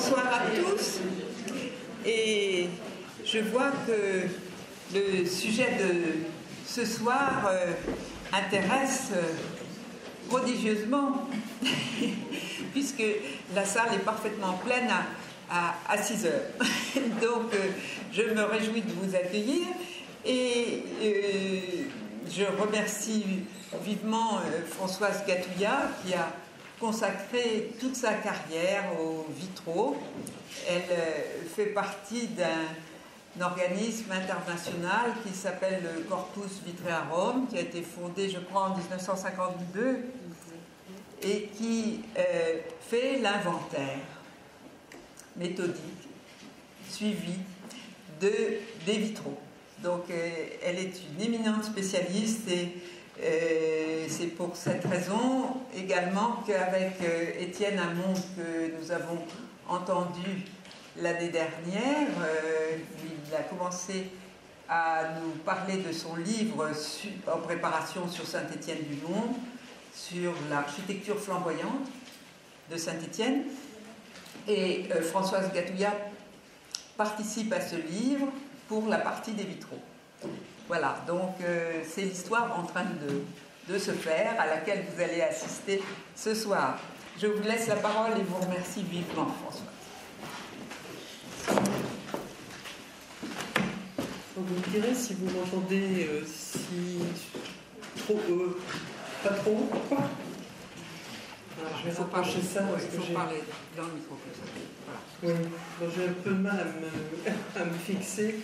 Bonsoir à tous. Et je vois que le sujet de ce soir intéresse prodigieusement, puisque la salle est parfaitement pleine à 6 heures. Donc, je me réjouis de vous accueillir et je remercie vivement Françoise Gatouillat qui a consacré toute sa carrière aux vitraux. Elle fait partie d'un organisme international qui s'appelle le Corpus Vitrearum, qui a été fondé, je crois, en 1952 et qui fait l'inventaire méthodique suivi des vitraux. Donc, elle est une éminente spécialiste et c'est pour cette raison également qu'avec Étienne Hamon, que nous avons entendu l'année dernière, il a commencé à nous parler de son livre en préparation sur Saint-Étienne-du-Mont, sur l'architecture flamboyante de Saint-Étienne. Et Françoise Gatouillat participe à ce livre pour la partie des vitraux. Voilà, donc c'est l'histoire en train de se faire, à laquelle vous allez assister ce soir. Je vous laisse la parole et vous remercie vivement, Françoise. Vous me direz si vous m'entendez, si trop, pas trop. Alors, je vais rapprocher ça. Il faut parler dans le micro. Voilà. Oui, bon, j'ai un peu de mal à me fixer.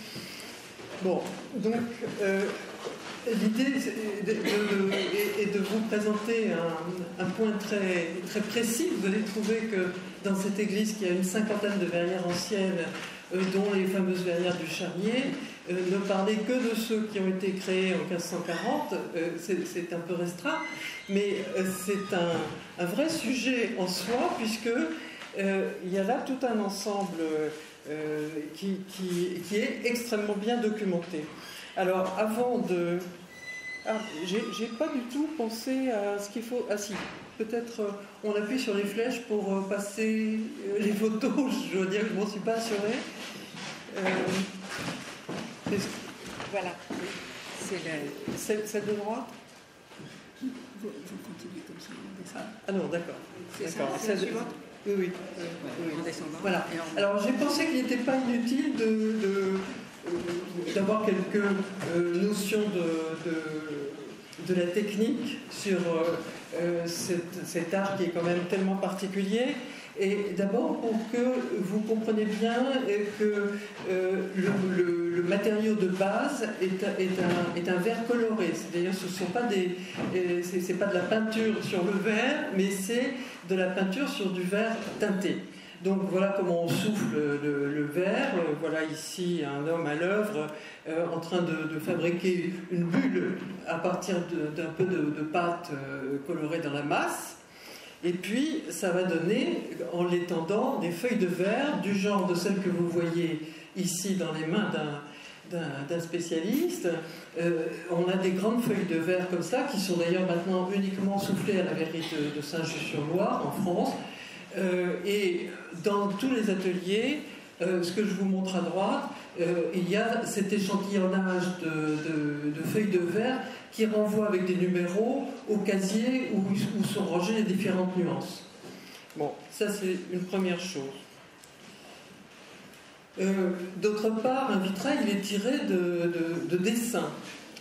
Bon, donc l'idée est de vous présenter un point très, très précis. Vous allez trouver que dans cette église, qui a une cinquantaine de verrières anciennes, dont les fameuses verrières du Charnier, ne parler que de ceux qui ont été créés en 1540, c'est un peu restreint, mais c'est un vrai sujet en soi, puisque il y a là tout un ensemble qui est extrêmement bien documenté. Alors, avant de... Ah, j'ai pas du tout pensé à ce qu'il faut... Ah si, peut-être on appuie sur les flèches pour passer les photos, je dois dire que je ne m'en suis pas assurée. Voilà, c'est celle de droite. Vous continuez comme ça. Ah non, d'accord. C'est la suivante. Oui. En descendant. Voilà. Alors j'ai pensé qu'il n'était pas inutile d'avoir quelques notions de la technique sur cet art qui est quand même tellement particulier. Et d'abord pour que vous compreniez bien que le matériau de base est un verre coloré. C'est-à-dire ce sont pas c'est pas de la peinture sur le verre, mais c'est de la peinture sur du verre teinté. Donc voilà comment on souffle le verre. Voilà ici un homme à l'œuvre en train de fabriquer une bulle à partir d'un peu de pâte colorée dans la masse. Et puis, ça va donner, en l'étendant, des feuilles de verre du genre de celles que vous voyez ici dans les mains d'un spécialiste. On a des grandes feuilles de verre comme ça, qui sont d'ailleurs maintenant uniquement soufflées à la verrerie de Saint-Just-sur-Loire, en France. Et dans tous les ateliers, ce que je vous montre à droite, il y a cet échantillonnage de feuilles de verre qui renvoie avec des numéros au casier où sont rangées les différentes nuances. Bon, ça c'est une première chose. D'autre part, un vitrail, il est tiré de dessins.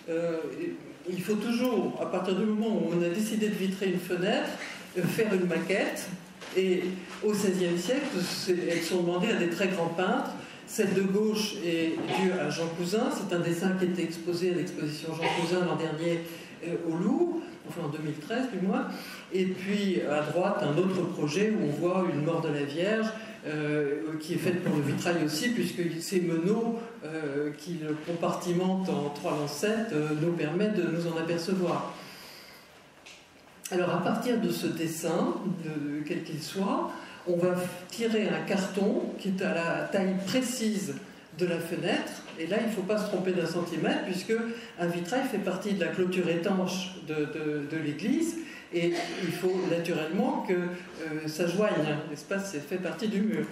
Il faut toujours, à partir du moment où on a décidé de vitrer une fenêtre, faire une maquette. Et au XVIe siècle, elles sont demandées à des très grands peintres. Celle de gauche est due à Jean Cousin. C'est un dessin qui était exposé à l'exposition Jean Cousin l'an dernier au Louvre, enfin en 2013 du moins. Et puis à droite, un autre projet où on voit une mort de la Vierge qui est faite pour le vitrail aussi, puisque ces meneaux qui le compartimentent en 3 lancettes nous permettent de nous en apercevoir. Alors à partir de ce dessin, quel qu'il soit, on va tirer un carton qui est à la taille précise de la fenêtre, et là il ne faut pas se tromper d'un centimètre, puisque un vitrail fait partie de la clôture étanche de l'église, et il faut naturellement que ça joigne, n'est-ce pas, c'est fait partie du mur.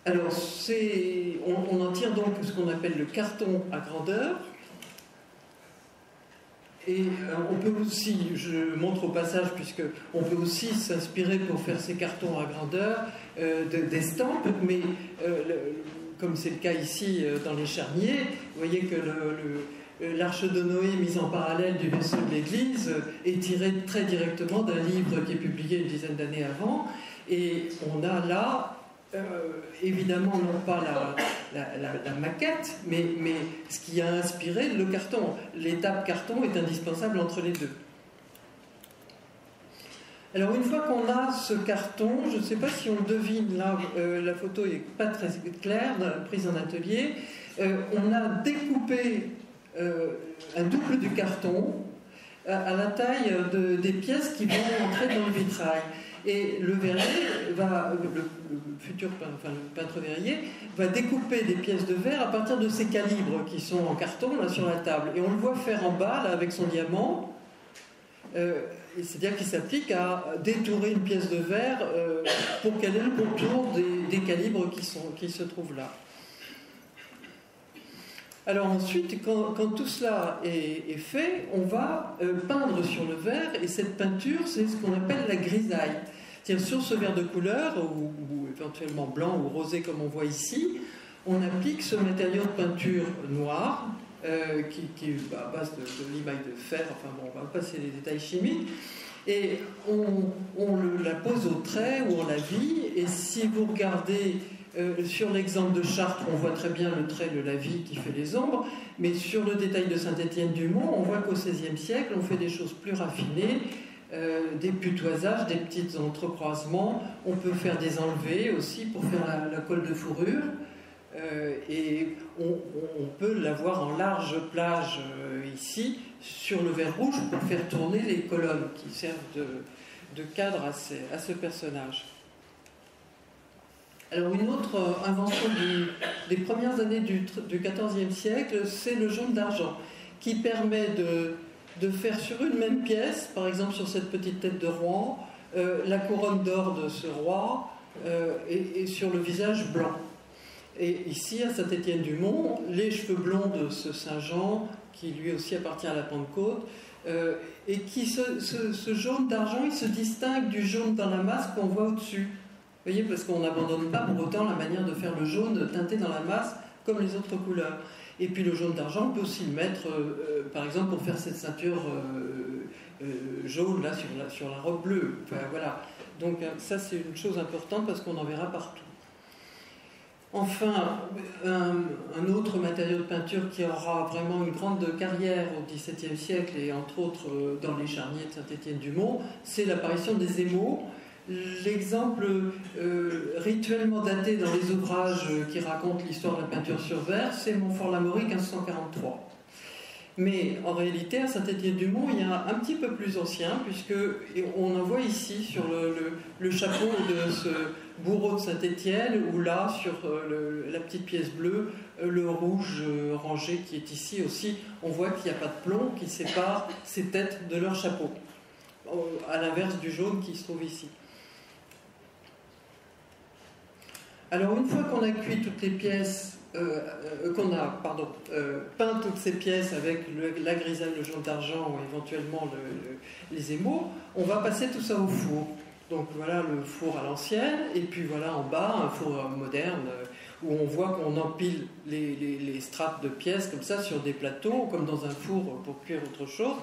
Alors, on en tire donc ce qu'on appelle le carton à grandeur. Et on peut aussi, je montre au passage, puisqu'on peut aussi s'inspirer pour faire ces cartons à grandeur d'estampes, mais comme c'est le cas ici dans les charniers, vous voyez que l'arche de Noé mise en parallèle du vaisseau de l'église est tirée très directement d'un livre qui est publié une dizaine d'années avant, et on a là évidemment non pas la maquette, mais ce qui a inspiré le carton. L'étape carton est indispensable entre les deux. Alors une fois qu'on a ce carton, je ne sais pas si on le devine, là la photo n'est pas très claire, prise en atelier, on a découpé un double du carton à la taille des pièces qui vont entrer dans le vitrail. Et le verrier le futur le peintre verrier va découper des pièces de verre à partir de ces calibres qui sont en carton là sur la table. Et on le voit faire en bas là avec son diamant. C'est-à-dire qu'il s'applique à détourer une pièce de verre pour qu'elle ait le contour des calibres qui se trouvent là. Alors ensuite, quand tout cela est fait, on va peindre sur le verre, et cette peinture, c'est ce qu'on appelle la grisaille. C'est-à-dire sur ce verre de couleur, ou éventuellement blanc ou rosé comme on voit ici, on applique ce matériau de peinture noir, qui est à base de limaille de fer, enfin bon, on va passer les détails chimiques, et on la pose au trait ou on la vit, et si vous regardez sur l'exemple de Chartres, on voit très bien le trait de la vie qui fait les ombres, mais sur le détail de Saint-Étienne-du-Mont, on voit qu'au XVIe siècle, on fait des choses plus raffinées, des putoisages, des petits entrecroisements, on peut faire des enlevés aussi pour faire la colle de fourrure, et on peut l'avoir en large plage ici, sur le verre rouge, pour faire tourner les colonnes qui servent de cadre à ce personnage. Alors une autre invention des premières années du XIVe siècle, c'est le jaune d'argent, qui permet de faire sur une même pièce, par exemple sur cette petite tête de roi, la couronne d'or de ce roi, et sur le visage blanc. Et ici, à Saint-Étienne-du-Mont, les cheveux blonds de ce Saint-Jean, qui lui aussi appartient à la Pentecôte, et qui ce jaune d'argent, il se distingue du jaune dans la masse qu'on voit au-dessus. Vous voyez, parce qu'on n'abandonne pas pour autant la manière de faire le jaune teinté dans la masse comme les autres couleurs. Et puis le jaune d'argent, on peut aussi le mettre, par exemple, pour faire cette ceinture jaune là sur la robe bleue. Enfin, voilà. Donc ça, c'est une chose importante parce qu'on en verra partout. Enfin, un autre matériau de peinture qui aura vraiment une grande carrière au XVIIe siècle et entre autres dans les charniers de Saint-Étienne-du-Mont, c'est l'apparition des émaux. L'exemple rituellement daté dans les ouvrages qui racontent l'histoire de la peinture sur verre, c'est Montfort-l'Amaury 1543. Mais en réalité, à Saint-Étienne-du-Mont, il y a un petit peu plus ancien, puisqu'on en voit ici sur le chapeau de ce bourreau de Saint-Étienne, ou là, sur la petite pièce bleue, le rouge rangé qui est ici aussi. On voit qu'il n'y a pas de plomb qui sépare ces têtes de leur chapeau, à l'inverse du jaune qui se trouve ici. Alors une fois qu'on a cuit toutes les pièces, peint toutes ces pièces avec la grisaille, le jaune d'argent ou éventuellement les émaux, on va passer tout ça au four. Donc voilà le four à l'ancienne, et puis voilà en bas un four moderne où on voit qu'on empile les strates de pièces comme ça sur des plateaux, comme dans un four pour cuire autre chose.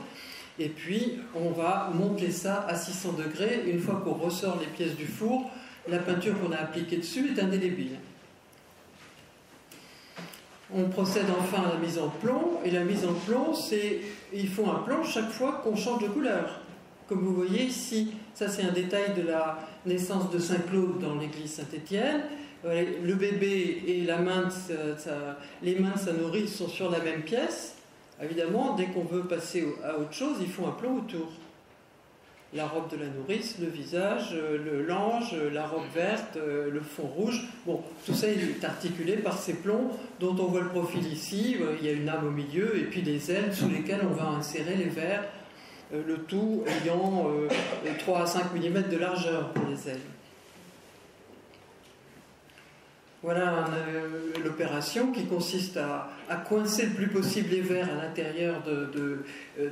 Et puis on va monter ça à 600 degrés. Une fois qu'on ressort les pièces du four, la peinture qu'on a appliquée dessus est indélébile. On procède enfin à la mise en plomb, et la mise en plomb, il faut un plomb chaque fois qu'on change de couleur. Comme vous voyez ici, ça c'est un détail de la naissance de Saint-Claude dans l'église Saint-Étienne. Le bébé et les mains de sa nourrice sont sur la même pièce. Évidemment, dès qu'on veut passer à autre chose, il faut un plomb autour. La robe de la nourrice, le visage, l'ange, la robe verte, le fond rouge. Bon, tout ça est articulé par ces plombs dont on voit le profil ici. Il y a une âme au milieu et puis des ailes sous lesquelles on va insérer les verres, le tout ayant 3 à 5 mm de largeur pour les ailes. Voilà l'opération qui consiste à coincer le plus possible les verres à l'intérieur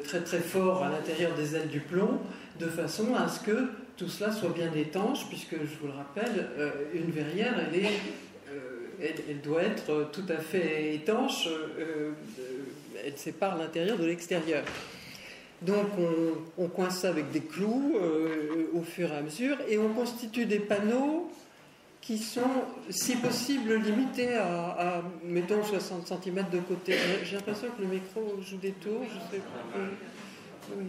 très très fort à l'intérieur des ailes du plomb, de façon à ce que tout cela soit bien étanche, puisque je vous le rappelle, une verrière elle doit être tout à fait étanche, elle sépare l'intérieur de l'extérieur. Donc on coince ça avec des clous au fur et à mesure, et on constitue des panneaux qui sont, si possible, limités à mettons, 60 cm de côté. J'ai l'impression que le micro joue des tours, je sais pas. Oui.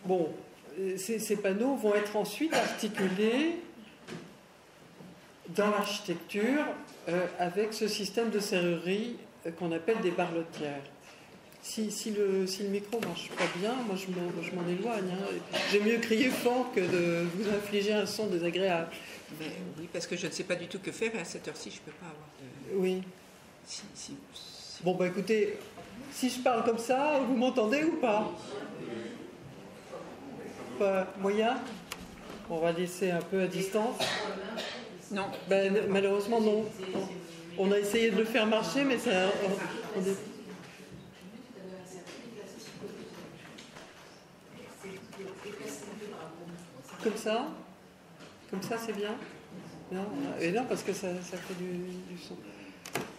Bon, ces panneaux vont être ensuite articulés dans l'architecture avec ce système de serrurerie qu'on appelle des barlotières. Si le micro ne marche pas bien, moi je m'en éloigne. Hein. J'aime mieux crier fort que de vous infliger un son désagréable. Oui, parce que je ne sais pas du tout que faire et à cette heure-ci, je ne peux pas avoir de... Oui. Si. Bon, écoutez, si je parle comme ça, vous m'entendez ou pas? Pas moyen? On va laisser un peu à distance. Non. Malheureusement, non. On a essayé de le faire marcher, mais ça... Comme ça c'est bien? Non, et non, parce que ça fait du son.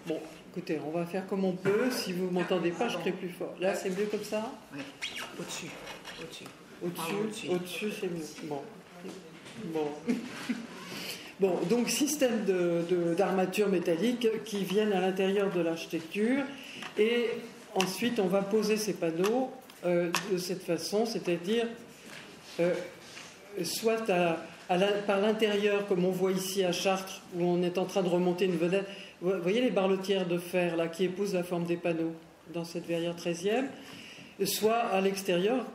Bon, écoutez, on va faire comme on peut. Si vous ne m'entendez pas, je ferai plus fort. Là, c'est mieux comme ça? Oui, au-dessus. Au-dessus, c'est mieux. Bon, donc système d'armature métallique qui viennent à l'intérieur de l'architecture, et ensuite on va poser ces panneaux de cette façon, c'est-à-dire soit par l'intérieur, comme on voit ici à Chartres, où on est en train de remonter une vedette. Vous voyez les barlotières de fer là, qui épousent la forme des panneaux dans cette verrière 13e, soit à l'extérieur,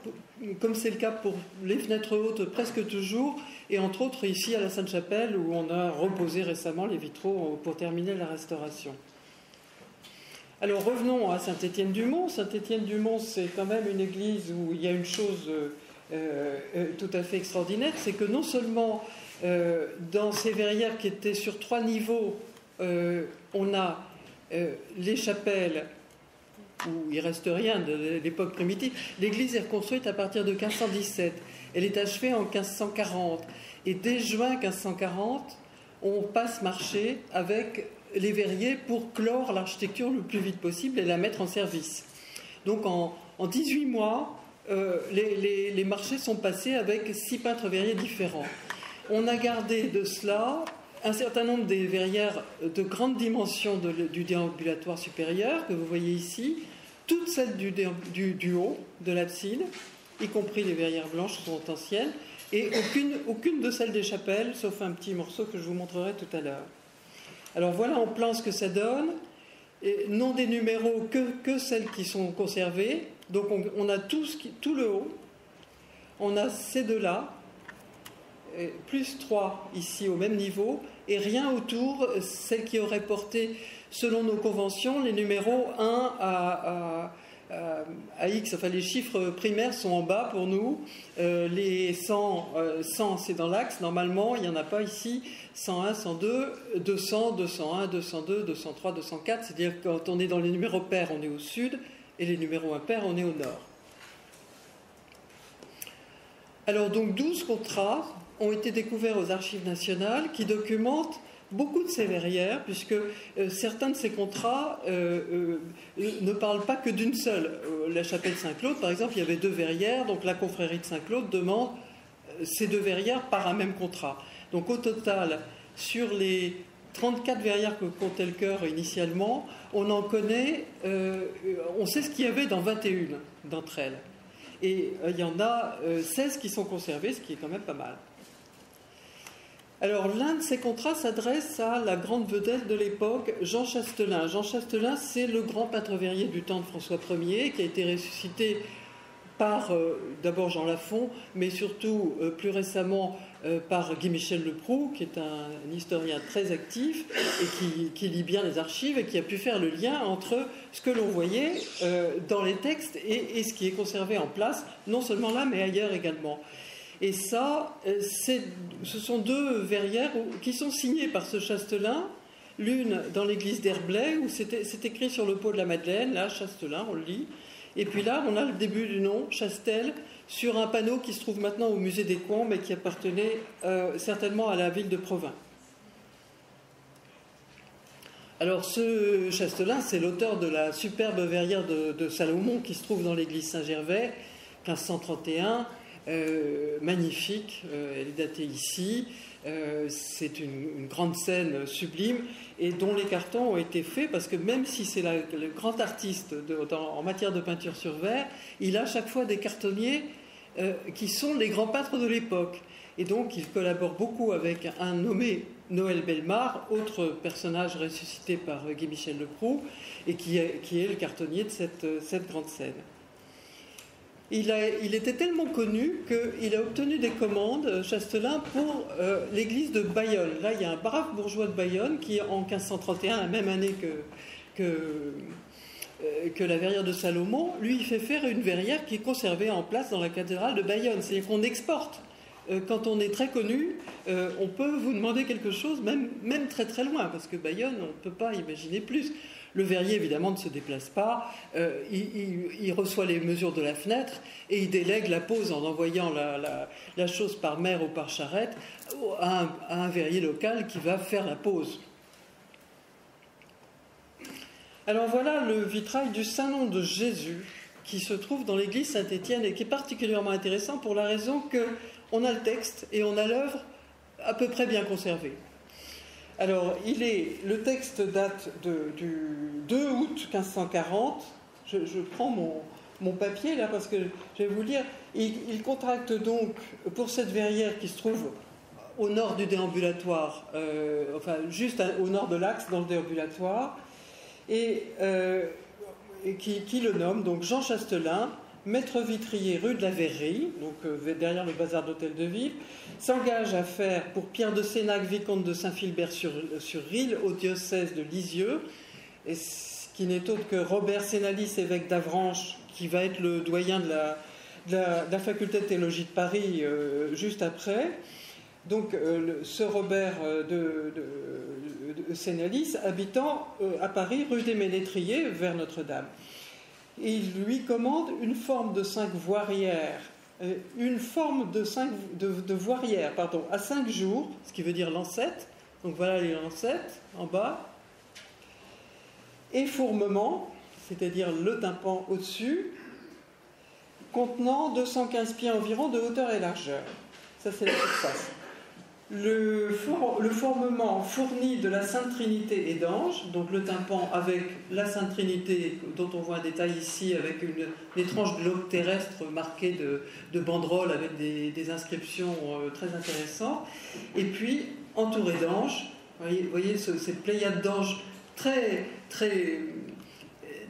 comme c'est le cas pour les fenêtres hautes presque toujours, et entre autres ici à la Sainte-Chapelle, où on a reposé récemment les vitraux pour terminer la restauration. Alors revenons à Saint-Étienne-du-Mont. Saint-Étienne-du-Mont, c'est quand même une église où il y a une chose tout à fait extraordinaire, c'est que non seulement dans ces verrières qui étaient sur 3 niveaux, on a les chapelles où il ne reste rien de l'époque primitive. L'église est reconstruite à partir de 1517. Elle est achevée en 1540. Et dès juin 1540, on passe marché avec les verriers pour clore l'architecture le plus vite possible et la mettre en service. Donc en 18 mois, les marchés sont passés avec 6 peintres verriers différents. On a gardé de cela un certain nombre des verrières de grande dimension du déambulatoire supérieur que vous voyez ici, toutes celles du haut de l'abside, y compris les verrières blanches sont anciennes, et aucune de celles des chapelles, sauf un petit morceau que je vous montrerai tout à l'heure. Alors voilà en plan ce que ça donne, et non des numéros que celles qui sont conservées. Donc on a tout le haut, on a ces deux-là, plus 3 ici au même niveau, et rien autour, celles qui auraient porté, selon nos conventions, les numéros 1 à X, enfin les chiffres primaires sont en bas pour nous, les 100 c'est dans l'axe, normalement il n'y en a pas ici, 101, 102, 200, 201, 202, 203, 204, c'est-à-dire quand on est dans les numéros pairs, on est au sud, et les numéros impairs, on est au nord. Alors donc 12 contrats ont été découverts aux archives nationales qui documentent beaucoup de ces verrières, puisque certains de ces contrats ne parlent pas que d'une seule. La chapelle Saint-Claude, par exemple, il y avait 2 verrières, donc la confrérie de Saint-Claude demande ces 2 verrières par un même contrat. Donc au total, sur les 34 verrières que comptait le chœur initialement, on en connaît, on sait ce qu'il y avait dans 21 d'entre elles. Et il y en a 16 qui sont conservées, ce qui est quand même pas mal. Alors l'un de ces contrats s'adresse à la grande vedette de l'époque, Jean Chastelain. Jean Chastelain, c'est le grand peintre verrier du temps de François Ier, qui a été ressuscité par d'abord Jean Lafon, mais surtout plus récemment par Guy-Michel Leproux, qui est un historien très actif et qui lit bien les archives et qui a pu faire le lien entre ce que l'on voyait dans les textes et ce qui est conservé en place, non seulement là, mais ailleurs également. Et ça, ce sont deux verrières qui sont signées par ce Chastelin, l'une dans l'église d'Herblay, où c'est écrit sur le pot de la Madeleine, là, Chastelin, on le lit. Et puis là, on a le début du nom, Chastel, sur un panneau qui se trouve maintenant au musée des Combes et qui appartenait certainement à la ville de Provins. Alors ce Chastelin, c'est l'auteur de la superbe verrière de Salomon qui se trouve dans l'église Saint-Gervais, 1531, magnifique, elle est datée ici, c'est une grande scène sublime et dont les cartons ont été faits parce que même si c'est le grand artiste en matière de peinture sur verre, il a chaque fois des cartonniers qui sont les grands peintres de l'époque. Et donc il collabore beaucoup avec un nommé Noël Bellemare, autre personnage ressuscité par Guy-Michel Leproux, et qui est le cartonnier de cette grande scène. Il était tellement connu qu'il a obtenu des commandes, Chastelin, pour l'église de Bayonne. Là, il y a un brave bourgeois de Bayonne qui, en 1531, la même année que la verrière de Salomon, lui, il fait faire une verrière qui est conservée en place dans la cathédrale de Bayonne. C'est-à-dire qu'on exporte. Quand on est très connu, on peut vous demander quelque chose, même très très loin, parce que Bayonne, on ne peut pas imaginer plus. Le verrier, évidemment, ne se déplace pas, il reçoit les mesures de la fenêtre et il délègue la pose en envoyant la chose par mer ou par charrette à un verrier local qui va faire la pose. Alors voilà le vitrail du Saint-Nom de Jésus qui se trouve dans l'église Saint-Étienne et qui est particulièrement intéressant pour la raison qu'on a le texte et on a l'œuvre à peu près bien conservée. Alors, le texte date du 2 août 1540. Je prends mon papier là parce que je vais vous lire. Il contracte donc pour cette verrière qui se trouve au nord du déambulatoire, enfin juste au nord de l'axe dans le déambulatoire, et qui le nomme donc Jean Chastelin, maître vitrier rue de la Verrerie, donc derrière le bazar d'Hôtel de Ville, s'engage à faire pour Pierre de Sénac, vicomte de Saint-Philbert-sur-Rille, au diocèse de Lisieux, et qui n'est autre que Robert Sénalis, évêque d'Avranches, qui va être le doyen de la faculté de théologie de Paris juste après. Donc ce Robert de Sénalis, habitant à Paris, rue des Ménétriers, vers Notre-Dame. Il lui commande une forme de 5 voirières, à 5 jours, ce qui veut dire lancette. Donc voilà les lancettes en bas. Et fourmement, c'est-à-dire le tympan au-dessus, contenant 215 pieds environ de hauteur et largeur. Ça, c'est la surface. Le fourmement fournit de la Sainte Trinité et d'anges, donc le tympan avec la Sainte Trinité, dont on voit un détail ici, avec une étrange globe terrestre marquée de banderoles avec des inscriptions très intéressantes, et puis entouré d'anges. Vous voyez cette pléiade d'anges très, très,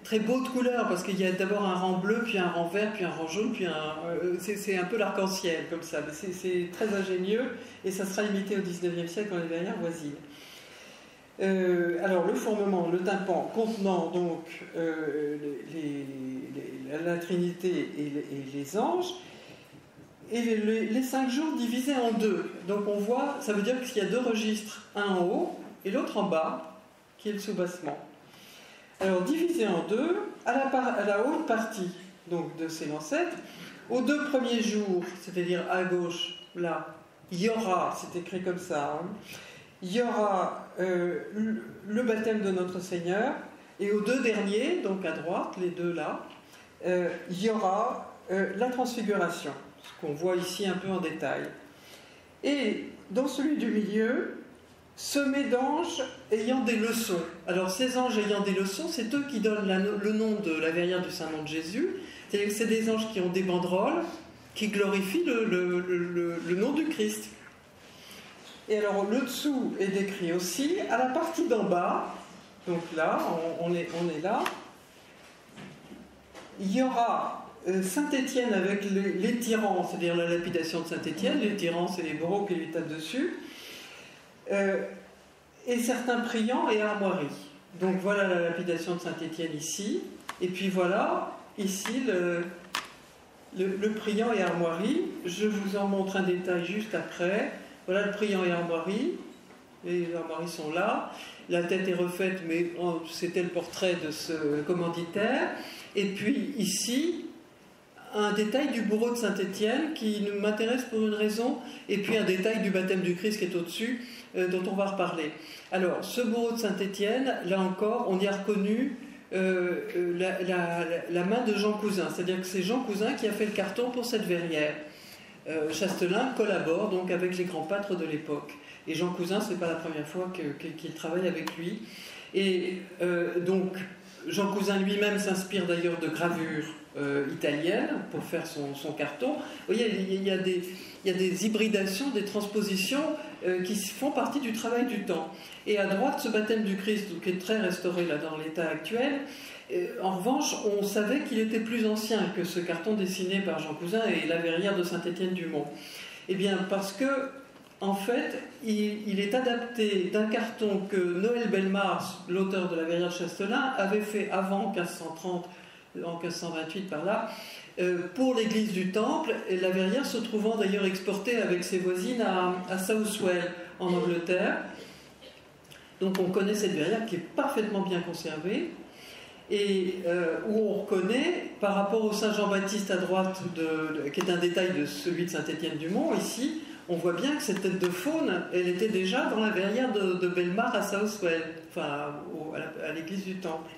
très beau de couleur, parce qu'il y a d'abord un rang bleu, puis un rang vert, puis un rang jaune, puis c'est un peu l'arc-en-ciel comme ça. C'est très ingénieux et ça sera imité au XIXe siècle quand les verrières voisinent. Alors le fourmement, le tympan contenant donc la Trinité et les anges, et les 5 jours divisés en 2. Donc on voit, ça veut dire qu'il y a 2 registres, un en haut et l'autre en bas, qui est le soubassement. Alors divisé en 2, à la haute partie donc, de ces lancettes, aux 2 premiers jours, c'est-à-dire à gauche, là, il y aura, c'est écrit comme ça, hein, il y aura le baptême de notre Seigneur, et aux 2 derniers, donc à droite, les 2 là, il y aura la transfiguration, ce qu'on voit ici un peu en détail. Et dans celui du milieu, semé d'anges ayant des leçons. Alors ces anges ayant des leçons, c'est eux qui donnent le nom de la verrière du Saint-Nom de Jésus. C'est-à-dire que c'est des anges qui ont des banderoles qui glorifient le nom du Christ. Et alors le dessous est décrit aussi à la partie d'en bas. Donc là, on est là. Il y aura Saint-Étienne avec les tyrans, c'est-à-dire la lapidation de Saint-Étienne. Les tyrans, c'est les bourreaux qui lui tapent dessus. Et certains priants et armoiries. Donc voilà la lapidation de Saint-Étienne ici. Et puis voilà, ici, le priant et armoirie. Je vous en montre un détail juste après. Voilà le priant et armoirie. Les armoiries sont là. La tête est refaite, mais c'était le portrait de ce commanditaire. Et puis ici, un détail du bourreau de Saint-Étienne qui m'intéresse pour une raison, et puis un détail du baptême du Christ qui est au-dessus, dont on va reparler. Alors, ce bourreau de Saint-Étienne, là encore, on y a reconnu la main de Jean Cousin, c'est-à-dire que c'est Jean Cousin qui a fait le carton pour cette verrière. Chastelain collabore donc avec les grands pâtres de l'époque. Et Jean Cousin, ce n'est pas la première fois qu'il travaille avec lui. Et donc, Jean Cousin lui-même s'inspire d'ailleurs de gravures italiennes pour faire son carton. Vous voyez, il y a des hybridations, des transpositions qui font partie du travail du temps. Et à droite, ce baptême du Christ, qui est très restauré là, dans l'état actuel, en revanche, on savait qu'il était plus ancien que ce carton dessiné par Jean Cousin et la verrière de Saint-Étienne-du-Mont. Eh bien, parce que, en fait, il est adapté d'un carton que Noël Bellemare, l'auteur de la verrière de Chastelain, avait fait avant 1530, en 1528 par là, pour l'église du Temple, et la verrière se trouvant d'ailleurs exportée avec ses voisines à Southwell, en Angleterre. Donc on connaît cette verrière qui est parfaitement bien conservée, et où on reconnaît, par rapport au Saint-Jean-Baptiste à droite, qui est un détail de celui de Saint-Étienne-du-Mont, ici, on voit bien que cette tête de faune, elle était déjà dans la verrière de Bellemare à Southwell, enfin à l'église du Temple.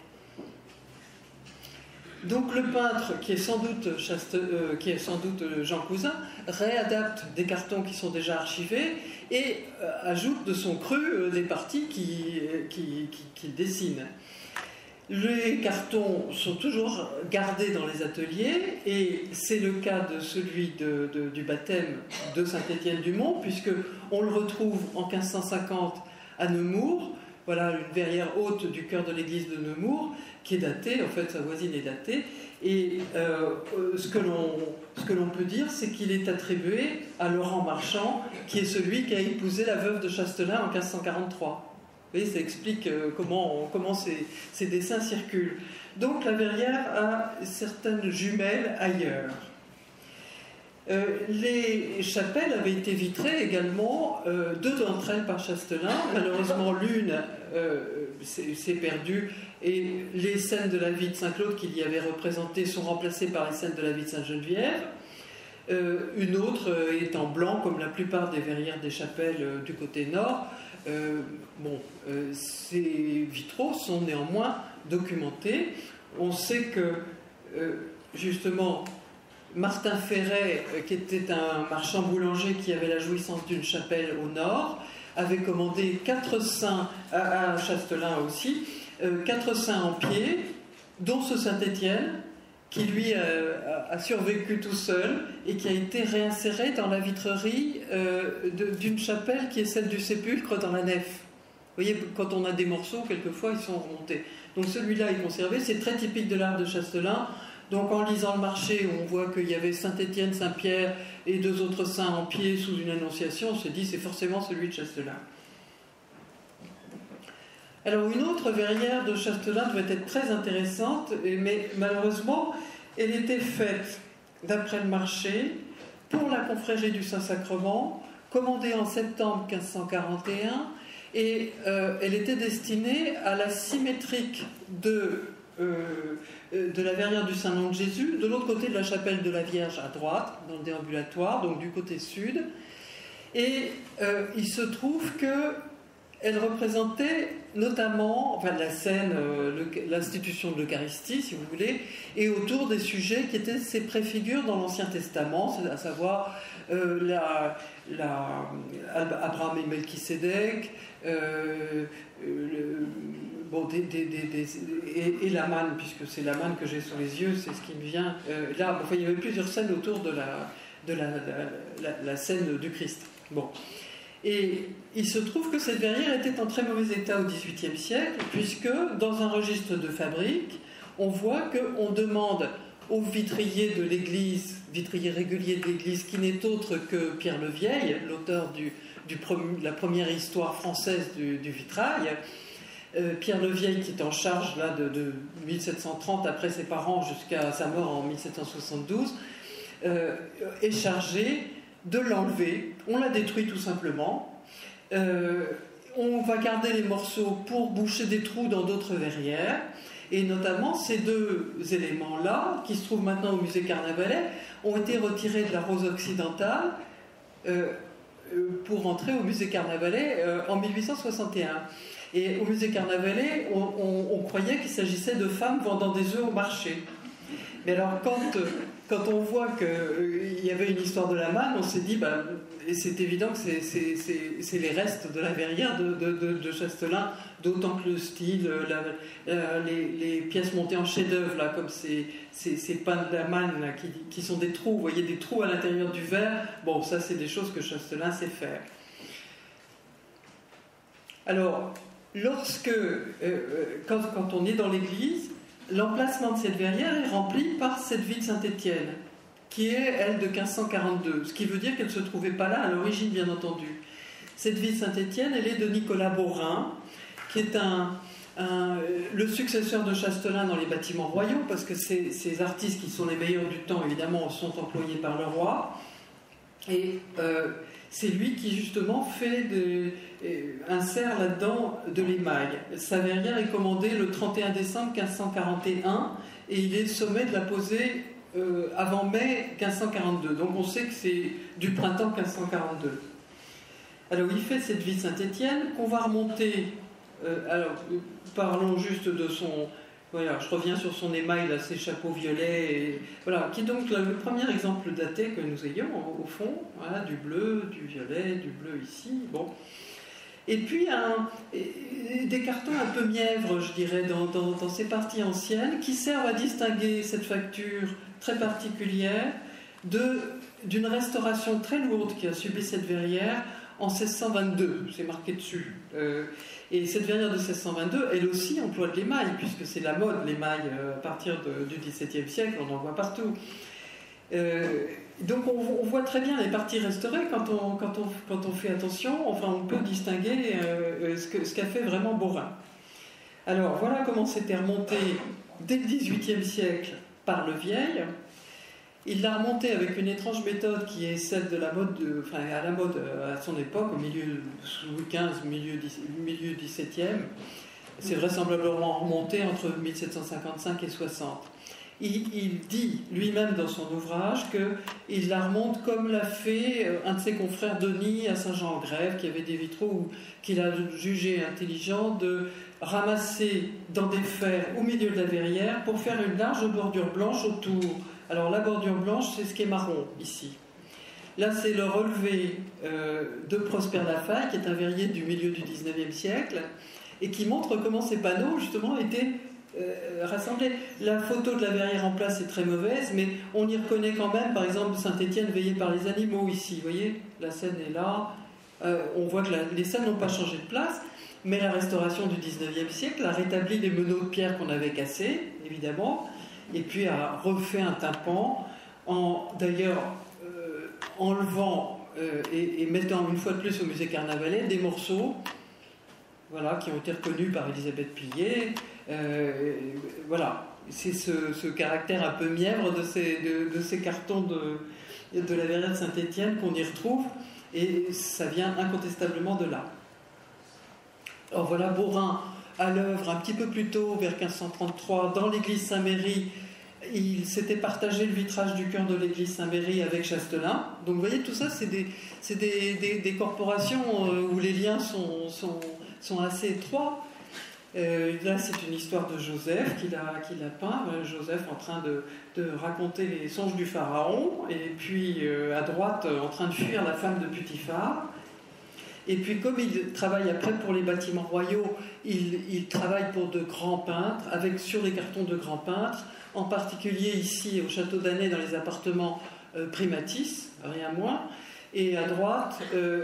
Donc le peintre, qui est sans doute Jean Cousin, réadapte des cartons qui sont déjà archivés et ajoute de son cru des parties qu'il dessine. Les cartons sont toujours gardés dans les ateliers, et c'est le cas de celui du baptême de Saint-Étienne-du-Mont, puisqu'on le retrouve en 1550 à Nemours. Voilà une verrière haute du chœur de l'église de Nemours, qui est datée, en fait sa voisine est datée, et ce que l'on peut dire, c'est qu'il est attribué à Laurent Marchand, qui est celui qui a épousé la veuve de Chastelain en 1543. Vous voyez, ça explique comment ces dessins circulent. Donc la verrière a certaines jumelles ailleurs. Les chapelles avaient été vitrées également, deux d'entre elles par Chastelain. Malheureusement, l'une s'est perdue, et les scènes de la vie de Saint-Claude qu'il y avait représentées sont remplacées par les scènes de la vie de Sainte-Geneviève. Une autre est en blanc, comme la plupart des verrières des chapelles du côté nord. Ces vitraux sont néanmoins documentés. On sait que, justement, Martin Ferret, qui était un marchand boulanger qui avait la jouissance d'une chapelle au nord, avait commandé 4 saints à Chastelain aussi, 4 saints en pied, dont ce Saint-Étienne, qui lui a survécu tout seul et qui a été réinséré dans la vitrerie d'une chapelle qui est celle du sépulcre dans la nef. Vous voyez, quand on a des morceaux, quelquefois ils sont remontés. Donc celui-là est conservé, c'est très typique de l'art de Chastelain. Donc en lisant le marché, on voit qu'il y avait Saint-Étienne, Saint-Pierre et 2 autres saints en pied sous une annonciation, on se dit c'est forcément celui de Chastelain. Alors une autre verrière de Chastelain devait être très intéressante, mais malheureusement elle était faite d'après le marché pour la confrérie du Saint-Sacrement, commandée en septembre 1541, et elle était destinée à la symétrique de la verrière du Saint-Nom de Jésus, de l'autre côté de la chapelle de la Vierge à droite, dans le déambulatoire, donc du côté sud. Et il se trouve qu'elle représentait notamment la scène, l'institution de l'Eucharistie, si vous voulez, et autour des sujets qui étaient ces préfigures dans l'Ancien Testament, à savoir Abraham et Melchisédek, et la manne, puisque c'est la manne que j'ai sur les yeux, c'est ce qui me vient là. Enfin, il y avait plusieurs scènes autour de la scène du Christ. Bon. Et il se trouve que cette verrière était en très mauvais état au XVIIIe siècle, puisque dans un registre de fabrique, on voit qu'on demande au vitrier de l'église, vitrier régulier de l'église, qui n'est autre que Pierre le Vieil, l'auteur de la première histoire française du vitrail. Pierre le Vieil, qui est en charge là, de 1730 après ses parents jusqu'à sa mort en 1772, est chargé de l'enlever. On la détruit tout simplement. On va garder les morceaux pour boucher des trous dans d'autres verrières. Et notamment, ces deux éléments-là, qui se trouvent maintenant au musée Carnavalet, ont été retirés de la rose occidentale pour entrer au musée Carnavalet en 1861. Et au musée Carnavalet, on croyait qu'il s'agissait de femmes vendant des œufs au marché. Mais alors, quand on voit qu'il y avait une histoire de la manne, on s'est dit, c'est évident que c'est les restes de la verrière de Chastelain, d'autant que le style, les pièces montées en chef-d'œuvre, là, comme ces pains de la manne là, qui sont des trous, vous voyez des trous à l'intérieur du verre, bon, ça c'est des choses que Chastelain sait faire. Alors, quand on est dans l'église, l'emplacement de cette verrière est rempli par cette vie de Saint-Étienne, qui est, elle, de 1542, ce qui veut dire qu'elle ne se trouvait pas là à l'origine, bien entendu. Cette vie de Saint-Étienne, elle est de Nicolas Beaurain, qui est le successeur de Chastelain dans les bâtiments royaux, parce que ces artistes qui sont les meilleurs du temps, évidemment, sont employés par le roi. Et c'est lui qui, justement, insère là-dedans de l'émail. Sa verrière est commandée le 31 décembre 1541 et il est sommé de la poser avant mai 1542. Donc on sait que c'est du printemps 1542. Alors il fait cette vie de Saint-Étienne qu'on va remonter. Parlons juste de son... Voilà, je reviens sur son émail, là, ses chapeaux violets, voilà, qui est donc le premier exemple daté que nous ayons, au fond, voilà, du bleu, du violet, du bleu ici, bon. Et puis des cartons un peu mièvres, je dirais, dans ces parties anciennes, qui servent à distinguer cette facture très particulière d'une restauration très lourde qui a subi cette verrière en 1622, c'est marqué dessus. Et cette verrière de 1622, elle aussi emploie de l'émail, puisque c'est la mode, l'émail, à partir du XVIIe siècle, on en voit partout. Donc on voit très bien les parties restaurées quand on fait attention, enfin on peut distinguer ce qu'a fait vraiment Beaurain. Alors voilà comment c'était remonté dès le XVIIIe siècle par Le Vieil. Il l'a remonté avec une étrange méthode qui est celle de la mode, à la mode à son époque, au milieu Louis XV, milieu XVIIe. C'est vraisemblablement remonté entre 1755 et 60. Il dit lui-même dans son ouvrage qu'il la remonte comme l'a fait un de ses confrères Denis à Saint-Jean-en-Grève, qui avait des vitraux qu'il a jugé intelligent de ramasser dans des fers au milieu de la verrière pour faire une large bordure blanche autour. Alors la bordure blanche, c'est ce qui est marron ici. Là, c'est le relevé de Prosper Lafaille, qui est un verrier du milieu du XIXe siècle, et qui montre comment ces panneaux, justement, étaient rassemblés. La photo de la verrière en place est très mauvaise, mais on y reconnaît quand même, par exemple, Saint-Étienne veillé par les animaux ici. Vous voyez, la scène est là. On voit que les scènes n'ont pas changé de place, mais la restauration du XIXe siècle a rétabli les meneaux de pierre qu'on avait cassés, évidemment, et puis a refait un tympan, d'ailleurs enlevant et mettant une fois de plus au musée Carnavalet des morceaux, voilà, qui ont été reconnus par Elisabeth Pillet. Voilà, c'est ce caractère un peu mièvre de ces cartons de la verrière de Saint-Étienne qu'on y retrouve, et ça vient incontestablement de là. Alors voilà Beaurain à l'œuvre un petit peu plus tôt, vers 1533, dans l'église Saint-Méry. Il s'était partagé le vitrage du chœur de l'église Saint-Méry avec Chastelain. Donc vous voyez, tout ça, c'est des corporations où les liens sont assez étroits. Là, c'est une histoire de Joseph qui l'a peint. Joseph en train de raconter les songes du pharaon, et puis à droite, en train de fuir la femme de Putiphar. Et puis, comme il travaille après pour les bâtiments royaux, il travaille pour de grands peintres, sur les cartons de grands peintres, en particulier ici au Château d'Annet, dans les appartements Primatis, rien moins, et à droite,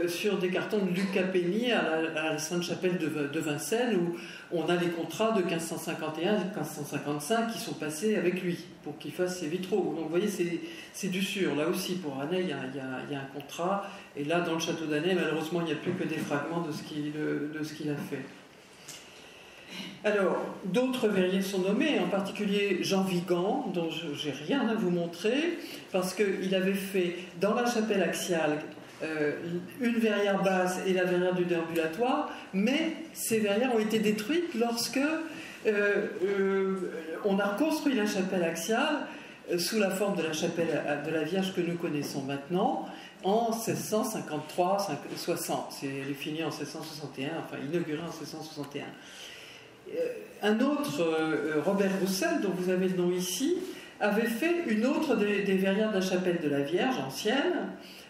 sur des cartons de Luc Capeni à la Sainte-Chapelle de Vincennes, où on a les contrats de 1551 et 1555 qui sont passés avec lui pour qu'il fasse ses vitraux. Donc vous voyez, c'est du sûr. Là aussi, pour Annet, il y a un contrat. Et là, dans le château d'Annet, malheureusement, il n'y a plus que des fragments de ce qu'il a fait. Alors, d'autres verriers sont nommés, en particulier Jean Vigan, dont je n'ai rien à vous montrer, parce qu'il avait fait dans la chapelle axiale une verrière basse et la verrière du déambulatoire, mais ces verrières ont été détruites lorsque on a reconstruit la chapelle axiale sous la forme de la chapelle de la Vierge que nous connaissons maintenant, en 1653-60. Elle est finie en 1661, enfin inaugurée en 1661. Un autre, Robert Roussel, dont vous avez le nom ici, avait fait une autre des verrières de la chapelle de la Vierge ancienne,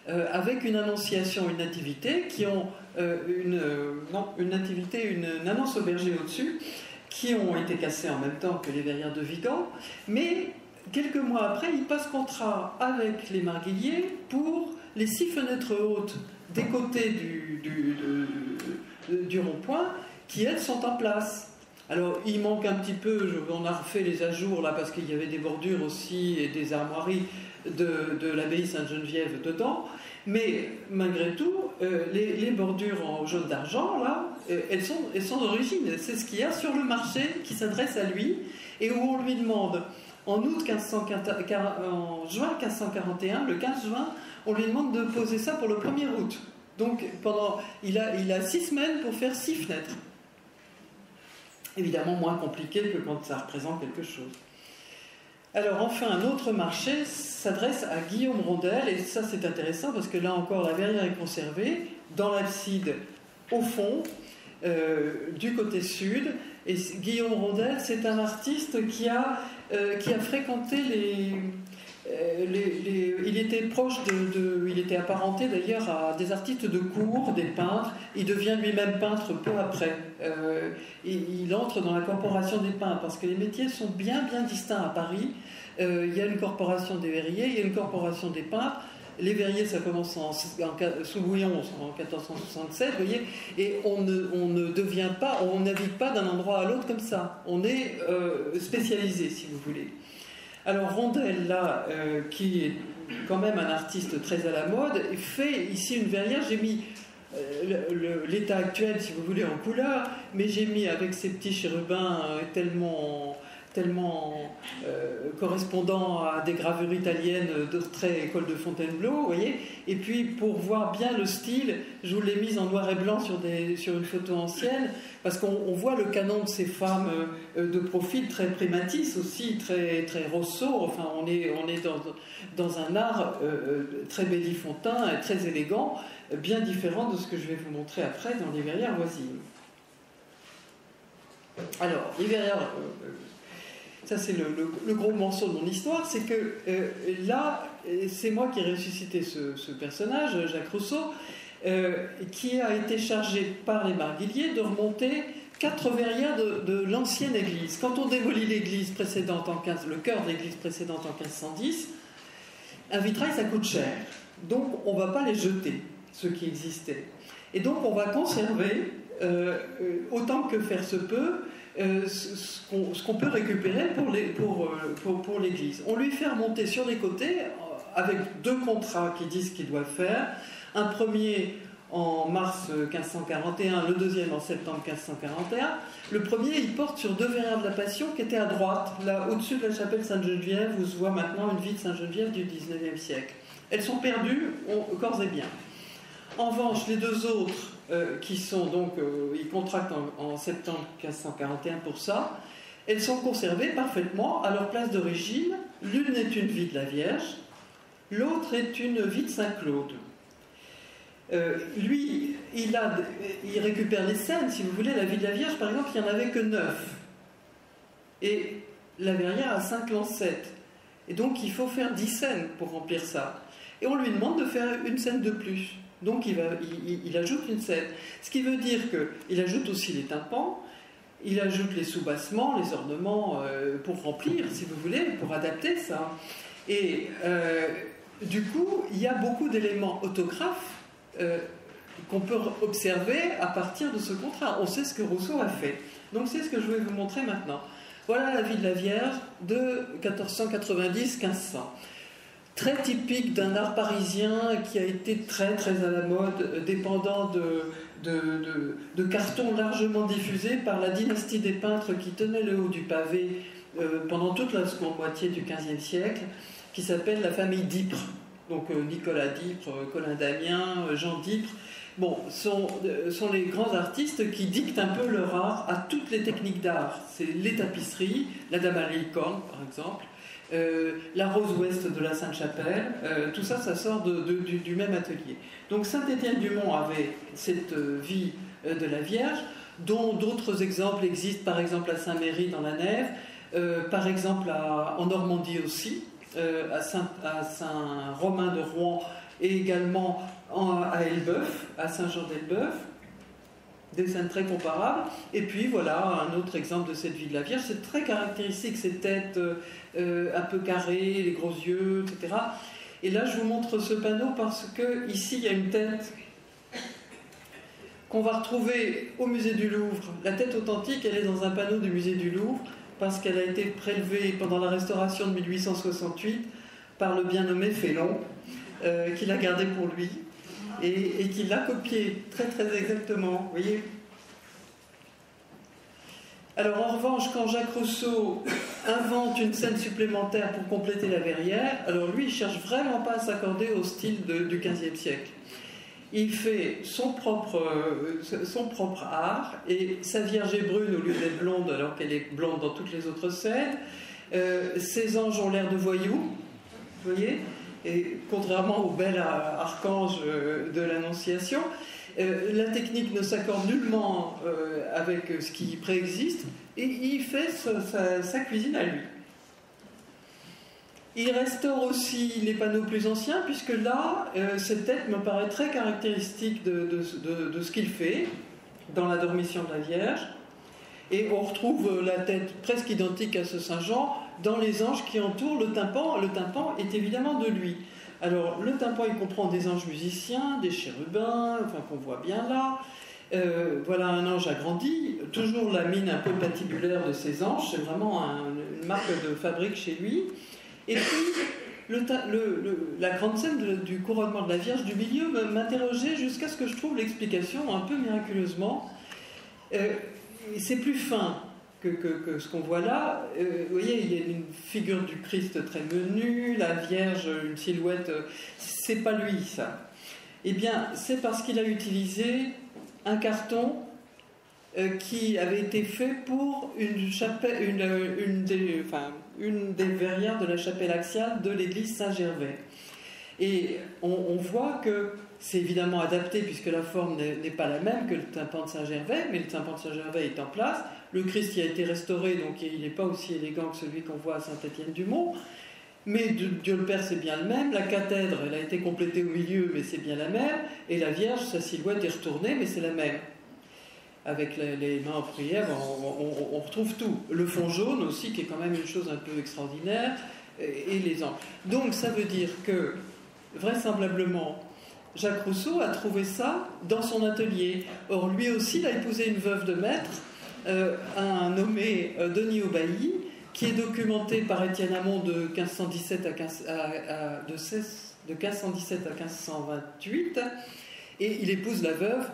avec une annonciation, une nativité, qui ont une annonce au berger au-dessus, qui ont été cassées en même temps que les verrières de Vigan, mais quelques mois après, il passe contrat avec les Marguilliers pour les 6 fenêtres hautes des côtés du rond-point, qui elles sont en place. Alors, il manque un petit peu, on a refait les ajours là parce qu'il y avait des bordures aussi et des armoiries de l'abbaye Sainte-Geneviève dedans, mais malgré tout, les bordures en jaune d'argent là, elles sont d'origine. C'est ce qu'il y a sur le marché qui s'adresse à lui et où on lui demande, en juin 1541, le 15 juin, on lui demande de poser ça pour le 1er août. Donc, il a 6 semaines pour faire 6 fenêtres. Évidemment moins compliqué que quand ça représente quelque chose. Alors enfin, un autre marché s'adresse à Guillaume Rondel, et ça c'est intéressant parce que là encore la verrière est conservée dans l'abside au fond, du côté sud, et Guillaume Rondel c'est un artiste qui a fréquenté il était proche il était apparenté d'ailleurs à des artistes de cour, des peintres. Il devient lui-même peintre peu après. Il entre dans la corporation des peintres parce que les métiers sont bien distincts à Paris. Il y a une corporation des verriers, il y a une corporation des peintres. Les verriers, ça commence sous Louis XI en 1467, vous voyez, et on ne devient pas, on navigue pas d'un endroit à l'autre comme ça. On est spécialisé, si vous voulez. Alors Rondel, là, qui est quand même un artiste très à la mode, fait ici une verrière. J'ai mis l'état actuel, si vous voulez, en couleur, mais j'ai mis avec ces petits chérubins tellement correspondant à des gravures italiennes de très école de Fontainebleau, vous voyez. Et puis pour voir bien le style, je vous l'ai mise en noir et blanc sur une photo ancienne, parce qu'on voit le canon de ces femmes de profil très primatis aussi, très Rousseau. Enfin, on est dans un art très bellifontain et très élégant, bien différent de ce que je vais vous montrer après dans les verrières voisines. Alors, les verrières... ça c'est le gros morceau de mon histoire, c'est que là, c'est moi qui ai ressuscité ce personnage, Jacques Rousseau, qui a été chargé par les Marguilliers de remonter 4 verrières de l'ancienne église. Quand on démolit l'église précédente le cœur de l'église précédente en 1510, un vitrail ça coûte cher, donc on ne va pas les jeter, ceux qui existaient. Et donc on va conserver, autant que faire se peut, ce qu'on peut récupérer pour l'église. On lui fait remonter sur les côtés avec 2 contrats qui disent qu'il doit faire. Un premier en mars 1541, le deuxième en septembre 1541. Le premier, il porte sur 2 verrières de la Passion qui étaient à droite, là au-dessus de la chapelle Sainte-Geneviève, où se voit maintenant une vie de Sainte-Geneviève du XIXe siècle. Elles sont perdues, corps et bien. En revanche, les 2 autres, qui sont donc, ils contractent en septembre 1541 pour ça, elles sont conservées parfaitement à leur place d'origine. L'une est une vie de la Vierge, l'autre est une vie de Saint-Claude. Lui, il récupère les scènes, si vous voulez. La vie de la Vierge, par exemple, il n'y en avait que 9. Et la verrière a 5 lancettes. Et donc, il faut faire 10 scènes pour remplir ça. Et on lui demande de faire une scène de plus. Donc, il ajoute une scène. Ce qui veut dire qu'il ajoute aussi les tympans, il ajoute les soubassements, les ornements pour remplir, si vous voulez, pour adapter ça. Et du coup, il y a beaucoup d'éléments autographes qu'on peut observer à partir de ce contrat. On sait ce que Rousseau a fait. Donc c'est ce que je vais vous montrer maintenant. Voilà la vie de la Vierge de 1490-1500. très typique d'un art parisien qui a été très très à la mode, dépendant de cartons largement diffusés par la dynastie des peintres qui tenait le haut du pavé pendant toute la seconde moitié du XVe siècle, qui s'appelle la famille d'Ypres. Donc Nicolas d'Ypres, Colin Damien, Jean d'Ypres, bon, sont les grands artistes qui dictent un peu leur art à toutes les techniques d'art. C'est les tapisseries, la Dame à la licorne par exemple, la rose ouest de la Sainte-Chapelle, tout ça, ça sort du même atelier. Donc Saint-Étienne-du-Mont avait cette vie de la Vierge, dont d'autres exemples existent, par exemple à Saint-Méry dans la Nève, par exemple en Normandie aussi, à Saint-Romain de Rouen, et également à Elbeuf, à Saint-Jean-d'Elbeuf, des scènes très comparables. Et puis voilà un autre exemple de cette vie de la Vierge. C'est très caractéristique, ces têtes un peu carrées, les gros yeux, etc. Et là je vous montre ce panneau parce que ici il y a une tête qu'on va retrouver au musée du Louvre. La tête authentique, elle est dans un panneau du musée du Louvre parce qu'elle a été prélevée pendant la restauration de 1868 par le bien nommé Félon, qui l'a gardée pour lui et qui l'a copiée très très exactement, vous voyez. Alors en revanche, quand Jacques Rousseau invente une scène supplémentaire pour compléter la verrière, alors lui il cherche vraiment pas à s'accorder au style du XVe siècle. Il fait son propre art, et sa Vierge est brune au lieu d'être blonde alors qu'elle est blonde dans toutes les autres scènes. Ses anges ont l'air de voyous, vous voyez, et contrairement au bel archange de l'Annonciation. La technique ne s'accorde nullement avec ce qui préexiste, et il fait sa cuisine à lui. Il restaure aussi les panneaux plus anciens, puisque là, cette tête me paraît très caractéristique de ce qu'il fait dans la Dormition de la Vierge. Et on retrouve la tête presque identique à ce Saint-Jean dans les anges qui entourent le tympan. Le tympan est évidemment de lui. Alors, le tympan, il comprend des anges musiciens, des chérubins, enfin qu'on voit bien là. Voilà un ange agrandi, toujours la mine un peu patibulaire de ces anges, c'est vraiment une marque de fabrique chez lui. Et puis, la grande scène du couronnement de la Vierge du milieu m'interrogeait jusqu'à ce que je trouve l'explication un peu miraculeusement. C'est plus fin que ce qu'on voit là. Vous voyez, il y a une figure du Christ très menue, la Vierge, une silhouette. C'est pas lui, ça. Eh bien, c'est parce qu'il a utilisé un carton qui avait été fait pour une des verrières de la chapelle axiale de l'église Saint-Gervais. Et on voit que c'est évidemment adapté puisque la forme n'est pas la même que le tympan de Saint-Gervais, mais le tympan de Saint-Gervais est en place. Le Christ y a été restauré, donc il n'est pas aussi élégant que celui qu'on voit à Saint-Étienne-du-Mont. Mais Dieu le Père, c'est bien le même. La cathèdre, elle a été complétée au milieu, mais c'est bien la même. Et la Vierge, sa silhouette est retournée, mais c'est la même. Avec les mains en prière, on retrouve tout. Le fond jaune aussi, qui est quand même une chose un peu extraordinaire, et les anges. Donc ça veut dire que, vraisemblablement, Jacques Rousseau a trouvé ça dans son atelier. Or, lui aussi, il a épousé une veuve de maître, un nommé Denis Aubailly, qui est documenté par Étienne Amont de 1517 à 1528, et il épouse la veuve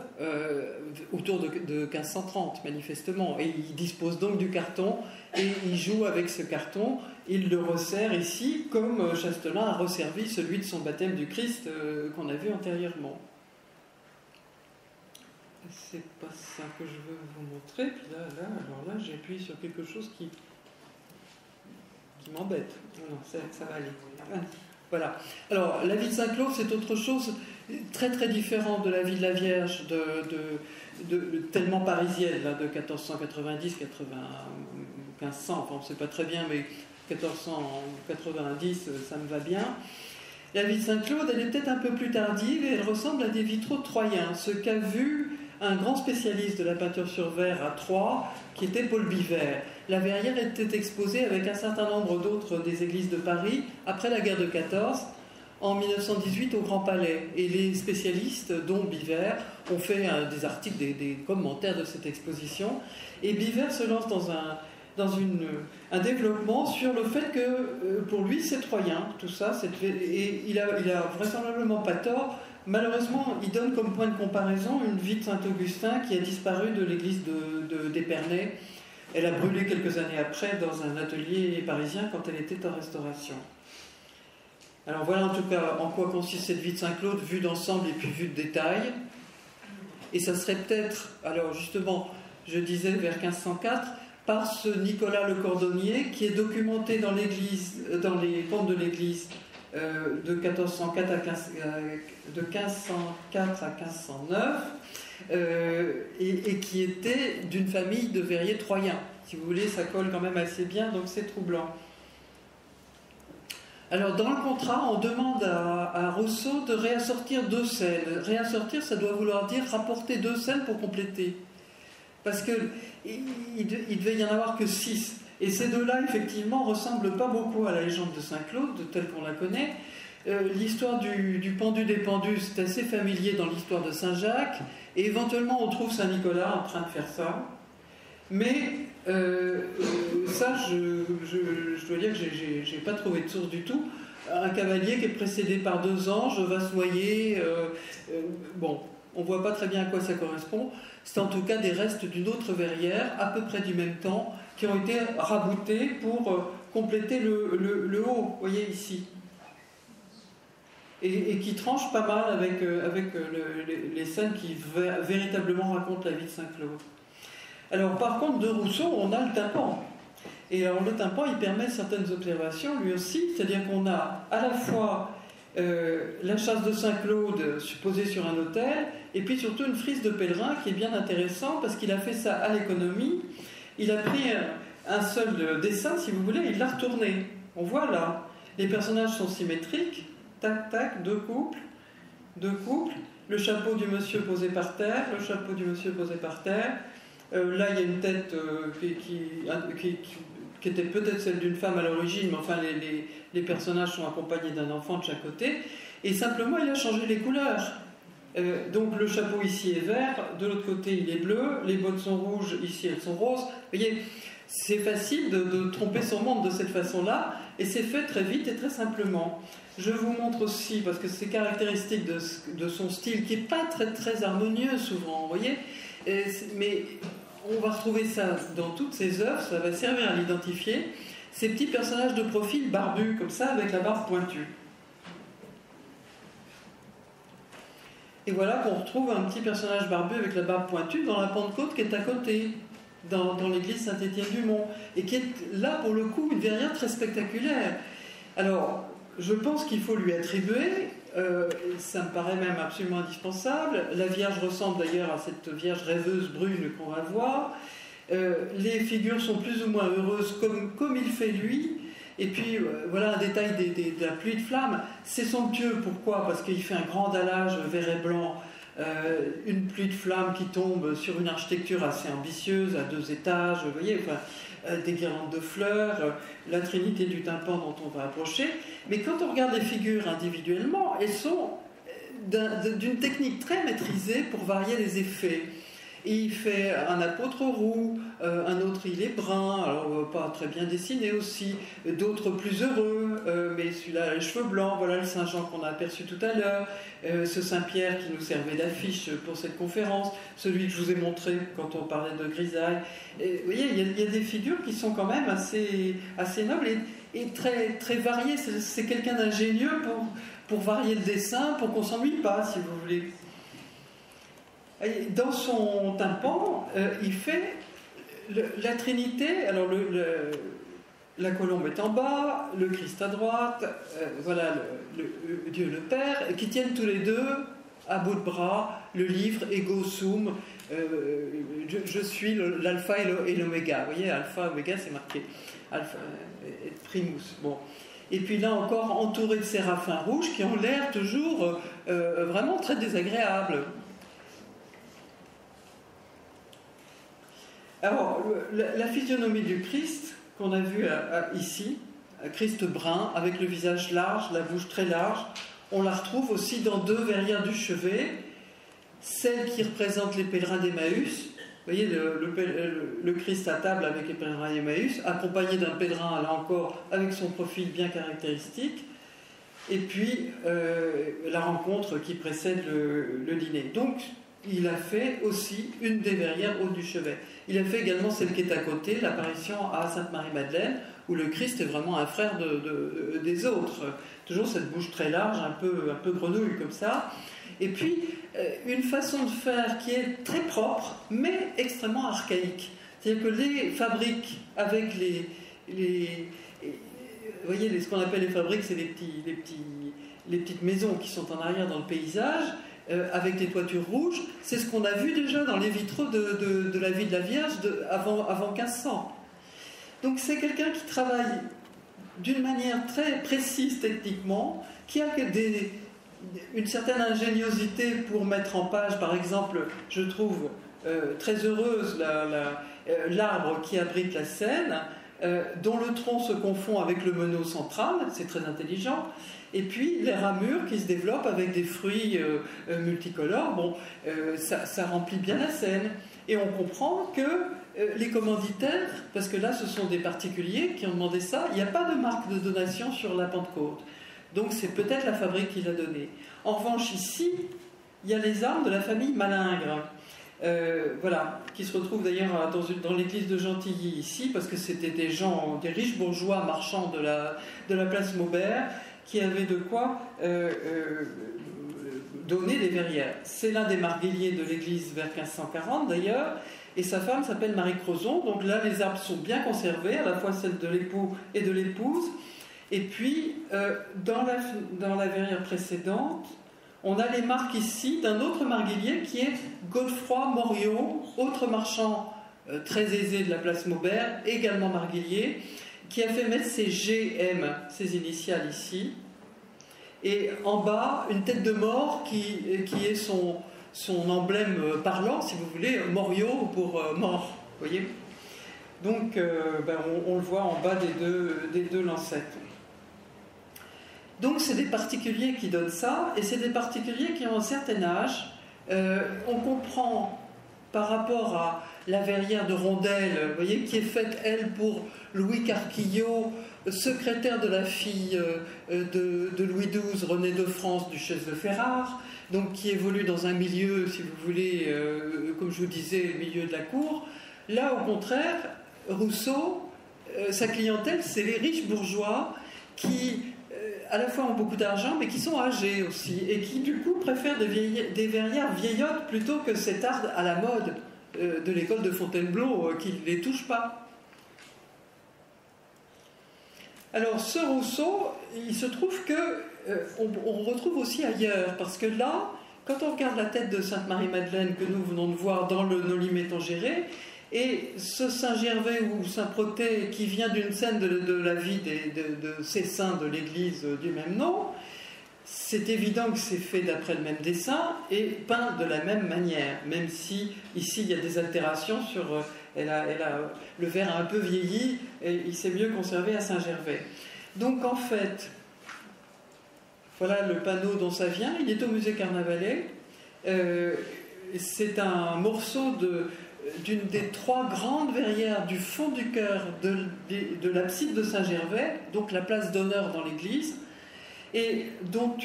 autour de 1530, manifestement, et il dispose donc du carton, et il joue avec ce carton, il le resserre ici, comme Chastelain a resservi celui de son baptême du Christ qu'on a vu antérieurement. C'est pas ça que je veux vous montrer, puis alors là, j'appuie sur quelque chose qui m'embête. Non, ça va aller. Voilà. Alors, la vie de Saint-Claude, c'est autre chose très très différent de la vie de la Vierge, tellement parisienne, là, de 1490, 1500, enfin on ne sait pas très bien, mais 1490, ça me va bien. La vie de Saint-Claude, elle est peut-être un peu plus tardive et elle ressemble à des vitraux troyens, ce qu'a vu un grand spécialiste de la peinture sur verre à Troyes, qui était Paul Biver. La verrière était exposée avec un certain nombre d'autres des églises de Paris après la guerre de 14, en 1918 au Grand Palais. Et les spécialistes, dont Biver, ont fait des articles, des commentaires de cette exposition. Et Biver se lance dans un développement sur le fait que pour lui c'est troyen, tout ça, et il a vraisemblablement pas tort. Malheureusement, il donne comme point de comparaison une vie de Saint-Augustin qui a disparu de l'église d'Épernay. Elle a brûlé quelques années après dans un atelier parisien quand elle était en restauration. Alors voilà en tout cas en quoi consiste cette vie de Saint-Claude, vue d'ensemble et puis vue de détail. Et ça serait peut-être, alors justement, je disais vers 1504, par ce Nicolas le Cordonnier qui est documenté dans l'église, dans les pentes de l'église de 1504 à 1509, et qui était d'une famille de verriers troyens. Si vous voulez, ça colle quand même assez bien, donc c'est troublant. Alors, dans le contrat, on demande à Rousseau de réassortir 2 scènes. Réassortir, ça doit vouloir dire rapporter 2 scènes pour compléter. Parce qu'il devait y en avoir que 6. Et ces 2-là, effectivement, ne ressemblent pas beaucoup à la légende de Saint-Claude, telle qu'on la connaît. L'histoire du pendu des pendus, c'est assez familier dans l'histoire de Saint-Jacques. Et éventuellement, on trouve Saint-Nicolas en train de faire ça. Mais ça, je dois dire que je n'ai pas trouvé de source du tout. Un cavalier qui est précédé par 2 anges va se noyer. Bon, on ne voit pas très bien à quoi ça correspond. C'est en tout cas des restes d'une autre verrière, à peu près du même temps, qui ont été raboutés pour compléter le haut, vous voyez ici. Et qui tranchent pas mal avec les scènes qui véritablement racontent la vie de Saint-Claude. Alors par contre, de Rousseau, on a le tympan. Et alors le tympan, il permet certaines observations, lui aussi, c'est-à-dire qu'on a à la fois la chasse de Saint-Claude supposée sur un autel, et puis surtout une frise de pèlerin qui est bien intéressant parce qu'il a fait ça à l'économie. Il a pris un seul dessin, si vous voulez, et il l'a retourné. On voit là, les personnages sont symétriques, tac, tac, 2 couples, le chapeau du monsieur posé par terre, le chapeau du monsieur posé par terre. Là, il y a une tête qui était peut-être celle d'une femme à l'origine, mais enfin, les personnages sont accompagnés d'un enfant de chaque côté. Et simplement, il a changé les couleurs. Donc, le chapeau ici est vert, de l'autre côté, il est bleu, les bottes sont rouges, ici, elles sont roses. Vous voyez, c'est facile de tromper son monde de cette façon-là, et c'est fait très vite et très simplement. Je vous montre aussi, parce que c'est caractéristique de son style, qui n'est pas très, très harmonieux souvent, vous voyez, mais on va retrouver ça dans toutes ses œuvres, ça va servir à l'identifier, ces petits personnages de profil barbus, comme ça, avec la barbe pointue. Et voilà qu'on retrouve un petit personnage barbu avec la barbe pointue dans la Pentecôte qui est à côté, dans l'église Saint-Étienne-du-Mont, et qui est là, pour le coup, une verrière très spectaculaire. Alors, je pense qu'il faut lui attribuer, ça me paraît même absolument indispensable. La Vierge ressemble d'ailleurs à cette Vierge rêveuse brune qu'on va voir. Les figures sont plus ou moins heureuses comme il fait lui. Et puis voilà un détail de la pluie de flammes. C'est somptueux, pourquoi? Parce qu'il fait un grand dallage vert et blanc, une pluie de flammes qui tombe sur une architecture assez ambitieuse, à 2 étages, vous voyez, enfin, des guirlandes de fleurs, la trinité du tympan dont on va approcher. Mais quand on regarde les figures individuellement, elles sont d'une technique très maîtrisée pour varier les effets. Et il fait un apôtre roux, un autre il est brun, alors pas très bien dessiné aussi, d'autres plus heureux, mais celui-là a les cheveux blancs, voilà le Saint-Jean qu'on a aperçu tout à l'heure, ce Saint-Pierre qui nous servait d'affiche pour cette conférence, celui que je vous ai montré quand on parlait de grisaille. Et, vous voyez, il y a des figures qui sont quand même assez nobles et très, très variées. C'est quelqu'un d'ingénieux pour varier le dessin, pour qu'on ne s'ennuie pas, si vous voulez. Dans son tympan, il fait la Trinité, alors la colombe est en bas, le Christ à droite, voilà le Dieu le Père, qui tiennent tous les deux à bout de bras le livre Ego Sum, je suis l'alpha et l'oméga. Vous voyez, alpha, oméga, c'est marqué. Alpha et primus. Bon. Et puis là encore, entouré de séraphins rouges qui ont l'air toujours vraiment très désagréables. Alors, la physionomie du Christ, qu'on a vue ici, Christ brun, avec le visage large, la bouche très large, on la retrouve aussi dans 2 verrières du chevet, celle qui représente les pèlerins d'Emmaüs, vous voyez le Christ à table avec les pèlerins d'Emmaüs, accompagné d'un pèlerin, là encore, avec son profil bien caractéristique, et puis la rencontre qui précède le dîner. Donc, il a fait aussi une des verrières hautes du chevet. Il a fait également celle qui est à côté, l'apparition à Sainte-Marie-Madeleine, où le Christ est vraiment un frère des autres. Toujours cette bouche très large, un peu grenouille comme ça. Et puis, une façon de faire qui est très propre, mais extrêmement archaïque. C'est-à-dire que les fabriques avec vous voyez, ce qu'on appelle les fabriques, c'est les petites maisons qui sont en arrière dans le paysage, avec des toitures rouges. C'est ce qu'on a vu déjà dans les vitraux de la vie de la Vierge avant 1500. Donc c'est quelqu'un qui travaille d'une manière très précise techniquement, qui a une certaine ingéniosité pour mettre en page, par exemple, je trouve très heureuse l'arbre qui abrite la scène, dont le tronc se confond avec le meneau central, c'est très intelligent, et puis les ramures qui se développent avec des fruits multicolores. Bon, ça remplit bien la scène, et on comprend que les commanditaires, parce que là ce sont des particuliers qui ont demandé ça, il n'y a pas de marque de donation sur la Pentecôte. Donc c'est peut-être la fabrique qui l'a donné. En revanche, ici, il y a les armes de la famille Malingre, voilà, qui se retrouvent d'ailleurs dans l'église de Gentilly ici, parce que c'était des riches bourgeois marchands de la place Maubert, qui avaient de quoi donner des verrières. C'est l'un des marguilliers de l'église vers 1540 d'ailleurs, et sa femme s'appelle Marie Crozon. Donc là, les arbres sont bien conservés, à la fois celles de l'époux et de l'épouse. Et puis, dans la verrière précédente, on a les marques ici d'un autre marguillier qui est Godefroy Moriot, autre marchand très aisé de la place Maubert, également marguillier, qui a fait mettre ses GM, ses initiales ici, et en bas, une tête de mort qui est son emblème parlant, si vous voulez, Moriot pour mort, vous voyez. Donc, on le voit en bas des deux lancettes. Donc c'est des particuliers qui donnent ça, et c'est des particuliers qui ont un certain âge. On comprend par rapport à la verrière de Rondelle, vous voyez, qui est faite, elle, pour Louis Carquillot, secrétaire de la fille de Louis XII, René de France, duchesse de Ferrare, donc qui évolue dans un milieu, si vous voulez, comme je vous disais, milieu de la cour. Là, au contraire, Rousseau, sa clientèle, c'est les riches bourgeois qui à la fois ont beaucoup d'argent, mais qui sont âgés aussi, et qui du coup préfèrent des verrières vieillottes plutôt que cet art à la mode de l'école de Fontainebleau qui ne les touche pas. Alors ce Rousseau, il se trouve que on retrouve aussi ailleurs, parce que là, quand on regarde la tête de Sainte-Marie-Madeleine que nous venons de voir dans le Nolimétangéré, et ce Saint-Gervais ou Saint-Protais qui vient d'une scène de la vie de ces saints de l'église du même nom, c'est évident que c'est fait d'après le même dessin et peint de la même manière, même si ici il y a des altérations sur... le verre a un peu vieilli et il s'est mieux conservé à Saint-Gervais. Donc en fait, voilà le panneau dont ça vient, il est au musée Carnavalet. C'est un morceau d'une des trois grandes verrières du fond du chœur de l'abside de Saint-Gervais, donc la place d'honneur dans l'église, et dont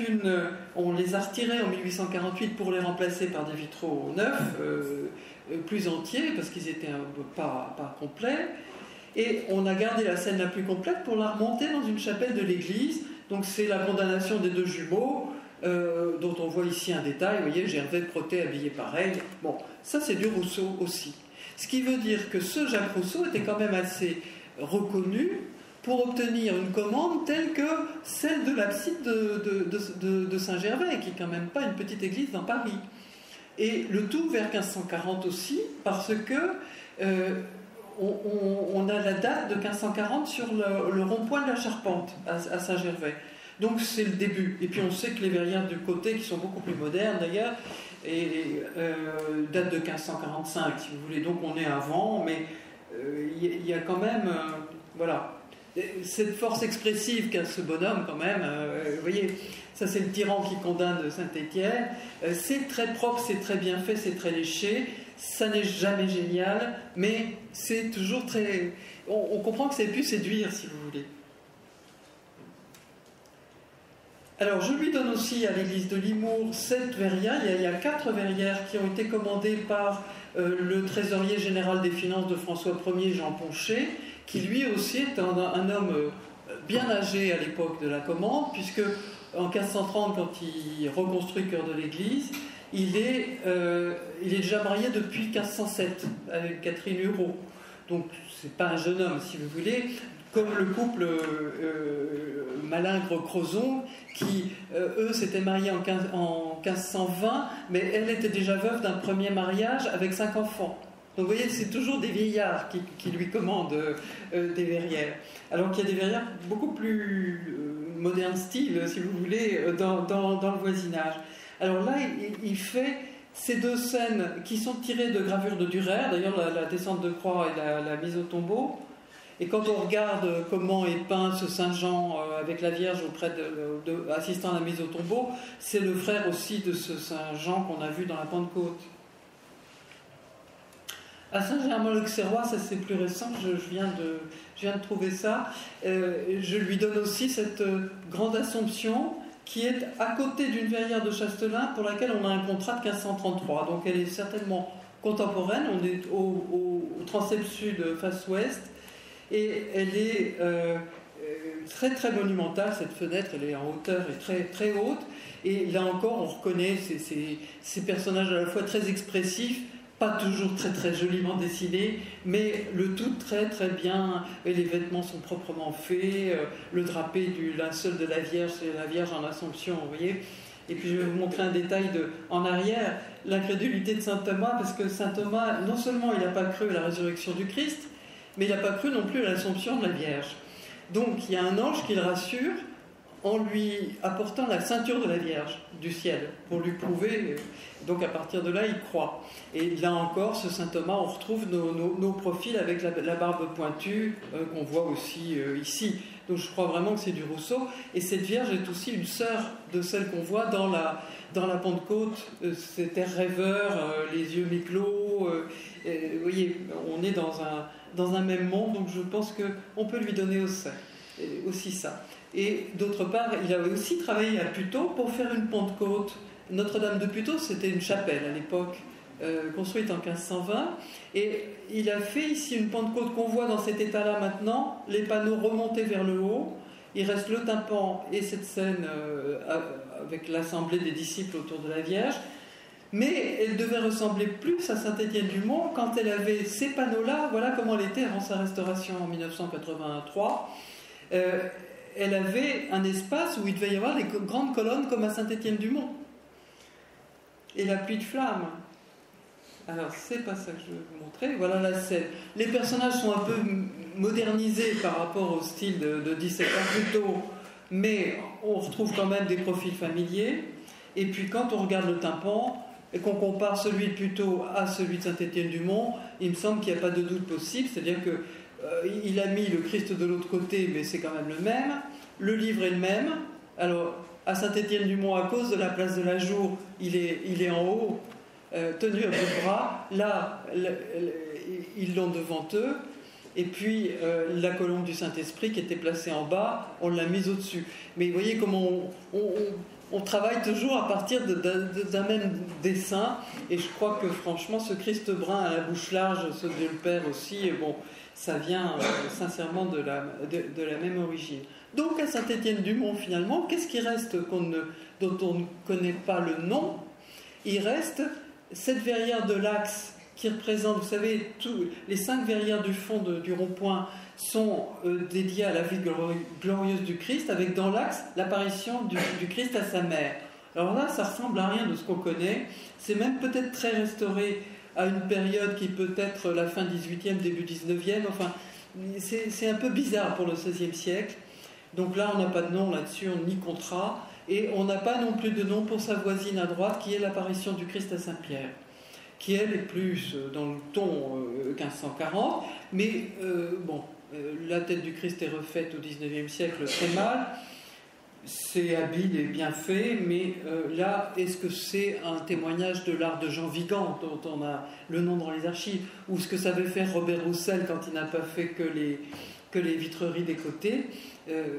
on les a retirés en 1848 pour les remplacer par des vitraux neufs, plus entiers, parce qu'ils étaient pas complets, et on a gardé la scène la plus complète pour la remonter dans une chapelle de l'église. Donc c'est la condamnation des deux jumeaux, dont on voit ici un détail, vous voyez, Gervais, Protais habillé pareil. Bon, ça c'est du Rousseau aussi. Ce qui veut dire que ce Jacques Rousseau était quand même assez reconnu pour obtenir une commande telle que celle de l'abside de Saint-Gervais, qui n'est quand même pas une petite église dans Paris. Et le tout vers 1540 aussi, parce que on a la date de 1540 sur le rond-point de la Charpente à Saint-Gervais. Donc c'est le début. Et puis on sait que les verrières du côté, qui sont beaucoup plus modernes d'ailleurs, datent de 1545 si vous voulez. Donc on est avant, mais il y a quand même voilà. cette force expressive qu'a ce bonhomme quand même, vous voyez, ça c'est le tyran qui condamne de Saint-Étienne, c'est très propre, c'est très bien fait, c'est très léché, ça n'est jamais génial, mais c'est toujours très... On comprend que ça ait pu séduire, si vous voulez. Alors, je lui donne aussi à l'église de Limours 7 verrières. Il y a 4 verrières qui ont été commandées par le trésorier général des finances de François Ier, Jean Poncher, qui lui aussi est un homme bien âgé à l'époque de la commande, puisque en 1530, quand il reconstruit le cœur de l'église, il est déjà marié depuis 1507 avec Catherine Hureau. Donc, c'est pas un jeune homme, si vous voulez, comme le couple Malingre-Crozon, qui, eux, s'étaient mariés en 1520, mais elle était déjà veuve d'un premier mariage avec 5 enfants. Donc, vous voyez, c'est toujours des vieillards qui lui commandent des verrières. Alors qu'il y a des verrières beaucoup plus moderne style, si vous voulez, dans le voisinage. Alors là, il fait ces 2 scènes qui sont tirées de gravures de Durer, d'ailleurs la descente de croix et la mise au tombeau. Et quand on regarde comment est peint ce Saint Jean avec la Vierge auprès assistant à la mise au tombeau, c'est le frère aussi de ce Saint Jean qu'on a vu dans la Pentecôte. À Saint-Germain-l'Auxerrois, ça c'est plus récent, je viens de trouver ça. Je lui donne aussi cette grande Assomption qui est à côté d'une verrière de Chastelain pour laquelle on a un contrat de 1533. Donc elle est certainement contemporaine, on est au transept sud face ouest. Et elle est très très monumentale, cette fenêtre, elle est en hauteur et très très haute. Et là encore, on reconnaît ces personnages à la fois très expressifs, pas toujours très très joliment dessinés, mais le tout très très bien. Et les vêtements sont proprement faits, le drapé du linceul de la Vierge, c'est la Vierge en Assomption, vous voyez. Et puis je vais vous montrer un détail en arrière, l'incrédulité de saint Thomas, parce que saint Thomas, non seulement il n'a pas cru à la résurrection du Christ, mais il n'a pas cru non plus à l'Assomption de la Vierge. Donc il y a un ange qui le rassure en lui apportant la ceinture de la Vierge du ciel, pour lui prouver. Donc à partir de là, il croit. Et là encore, ce saint Thomas, on retrouve nos profils avec la barbe pointue qu'on voit aussi ici. Donc je crois vraiment que c'est du Rousseau. Et cette Vierge est aussi une sœur de celle qu'on voit dans la Pentecôte, cet air rêveur, les yeux mi-clos. Vous voyez, on est dans un même monde, donc je pense qu'on peut lui donner aussi ça. Et d'autre part, il a aussi travaillé à Puteaux pour faire une Pentecôte. Notre-Dame de Puteaux, c'était une chapelle à l'époque, construite en 1520, et il a fait ici une Pentecôte qu'on voit dans cet état-là maintenant, les panneaux remontés vers le haut, il reste le tympan et cette scène avec l'assemblée des disciples autour de la Vierge, mais elle devait ressembler plus à Saint-Étienne-du-Mont quand elle avait ces panneaux-là. Voilà comment elle était avant sa restauration en 1983. Elle avait un espace où il devait y avoir des grandes colonnes comme à Saint-Étienne-du-Mont. Et la pluie de flammes. Alors, c'est pas ça que je vais vous montrer. Voilà la scène. Les personnages sont un peu modernisés par rapport au style de 17 ans plus tôt, mais on retrouve quand même des profils familiers. Et puis, quand on regarde le tympan, et qu'on compare celui de Puteaux à celui de Saint-Étienne-du-Mont, il me semble qu'il n'y a pas de doute possible, c'est-à-dire qu'il a mis le Christ de l'autre côté, mais c'est quand même le même. Le livre est le même. Alors, à Saint-Étienne-du-Mont, à cause de la place de la Jour, il est en haut, tenu à bout de bras. Là, ils l'ont devant eux. Et puis, la colombe du Saint-Esprit qui était placée en bas, on l'a mise au-dessus. Mais vous voyez comment on travaille toujours à partir d'un même dessin, et je crois que franchement ce Christ brun à la bouche large, ce Dieu le Père aussi, bon, ça vient sincèrement de la même origine. Donc à Saint-Étienne-du-Mont finalement, qu'est-ce qui reste dont on ne connaît pas le nom? Il reste cette verrière de l'Axe qui représente, vous savez, les 5 verrières du fond du rond-point sont dédiées à la vie glorieuse du Christ, avec dans l'axe l'apparition du Christ à sa mère. Alors là, ça ressemble à rien de ce qu'on connaît. C'est même peut-être très restauré à une période qui peut être la fin 18e, début 19e. Enfin, c'est un peu bizarre pour le XVIe siècle. Donc là, on n'a pas de nom là-dessus, ni contrat. Et on n'a pas non plus de nom pour sa voisine à droite, qui est l'apparition du Christ à Saint-Pierre, qui elle est plus dans le ton 1540, mais bon, La tête du Christ est refaite au XIXe siècle, très mal. C'est habile et bien fait, mais là, est-ce que c'est un témoignage de l'art de Jean Vigan, dont on a le nom dans les archives, ou ce que savait faire Robert Roussel quand il n'a pas fait que les vitreries des côtés?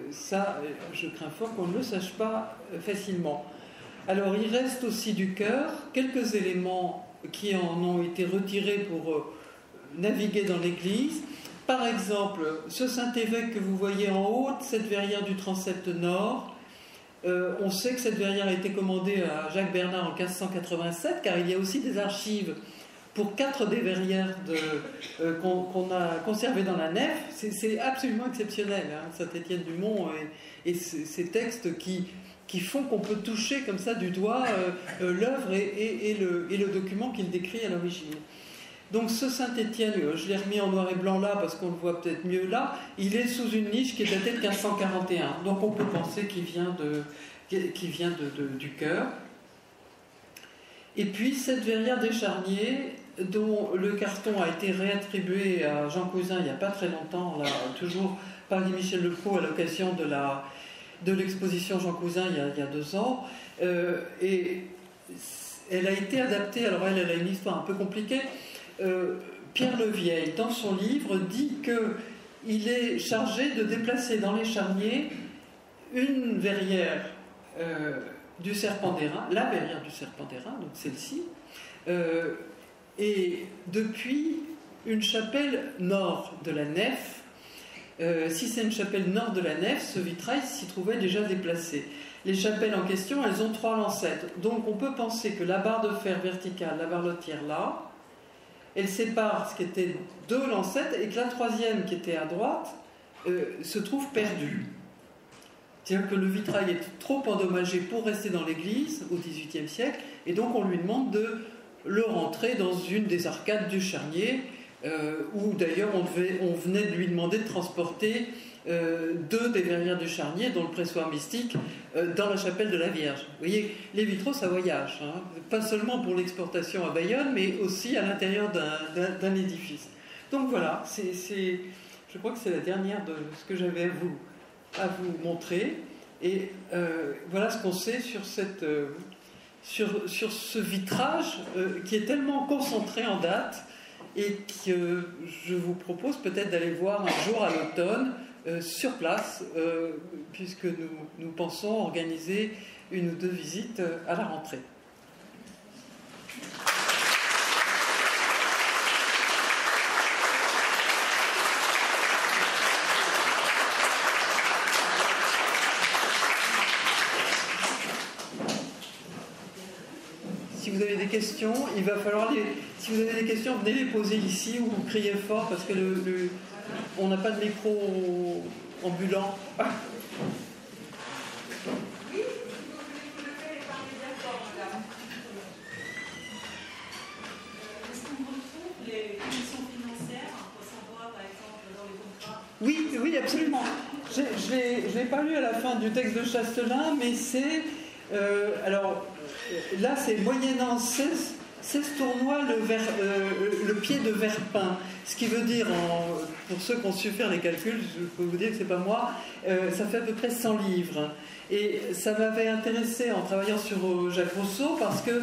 Ça, je crains fort qu'on ne le sache pas facilement. Alors, il reste aussi du chœur quelques éléments qui en ont été retirés pour naviguer dans l'église. Par exemple, ce Saint-Évêque que vous voyez en haut, cette verrière du transept nord, on sait que cette verrière a été commandée à Jacques Bernard en 1587, car il y a aussi des archives pour 4 des verrières qu'on a conservées dans la nef. C'est absolument exceptionnel, hein, Saint-Étienne-du-Mont et ces textes qui font qu'on peut toucher comme ça du doigt l'œuvre et le document qu'il décrit à l'origine. Donc ce Saint-Étienne, je l'ai remis en noir et blanc là parce qu'on le voit peut-être mieux là, il est sous une niche qui est datée de 1541. Donc on peut penser qu'il vient du chœur. Et puis cette verrière des Charniers, dont le carton a été réattribué à Jean Cousin il n'y a pas très longtemps, là, toujours par Guy-Michel Lecroux à l'occasion de l'exposition Jean Cousin il y a 2 ans. Et elle a été adaptée, alors elle a une histoire un peu compliquée. Pierre Levieille, dans son livre, dit qu'il est chargé de déplacer dans les Charniers une verrière du Serpent d'Airain, la verrière du Serpent d'Airain, donc celle-ci, et depuis une chapelle nord de la nef. Si c'est une chapelle nord de la nef, ce vitrail s'y trouvait déjà déplacé. Les chapelles en question, elles ont 3 lancettes, donc on peut penser que la barre de fer verticale, la barlotière là, elle sépare ce qui était 2 lancettes et que la 3e qui était à droite se trouve perdue. C'est-à-dire que le vitrail est trop endommagé pour rester dans l'église au XVIIIe siècle et donc on lui demande de le rentrer dans une des arcades du Charnier où d'ailleurs on venait de lui demander de transporter 2 des verrières du Charnier, dont le pressoir mystique, dans la chapelle de la Vierge. Vous voyez, les vitraux, ça voyage, hein, pas seulement pour l'exportation à Bayonne, mais aussi à l'intérieur d'un édifice. Donc voilà, je crois que c'est la dernière de ce que j'avais à vous montrer. Et voilà ce qu'on sait sur ce vitrage qui est tellement concentré en date et que je vous propose peut-être d'aller voir un jour à l'automne sur place, puisque nous pensons organiser 1 ou 2 visites à la rentrée. Si vous avez des questions, il va falloir si vous avez des questions, venez les poser ici ou criez fort parce que on n'a pas de micro ambulant. Ah. Oui, vous le faites par les accords, madame. Est-ce qu'on retrouve les conditions financières pour savoir, par exemple, dans les contrats? Oui, absolument. Je l'ai pas lu à la fin du texte de Chastelin, mais c'est... alors, là, c'est moyennant 16 tournois le pied de verpin. Ce qui veut dire, pour ceux qui ont su faire les calculs, je peux vous dire que c'est pas moi, ça fait à peu près 100 livres. Et ça m'avait intéressé en travaillant sur Jacques Rousseau, parce que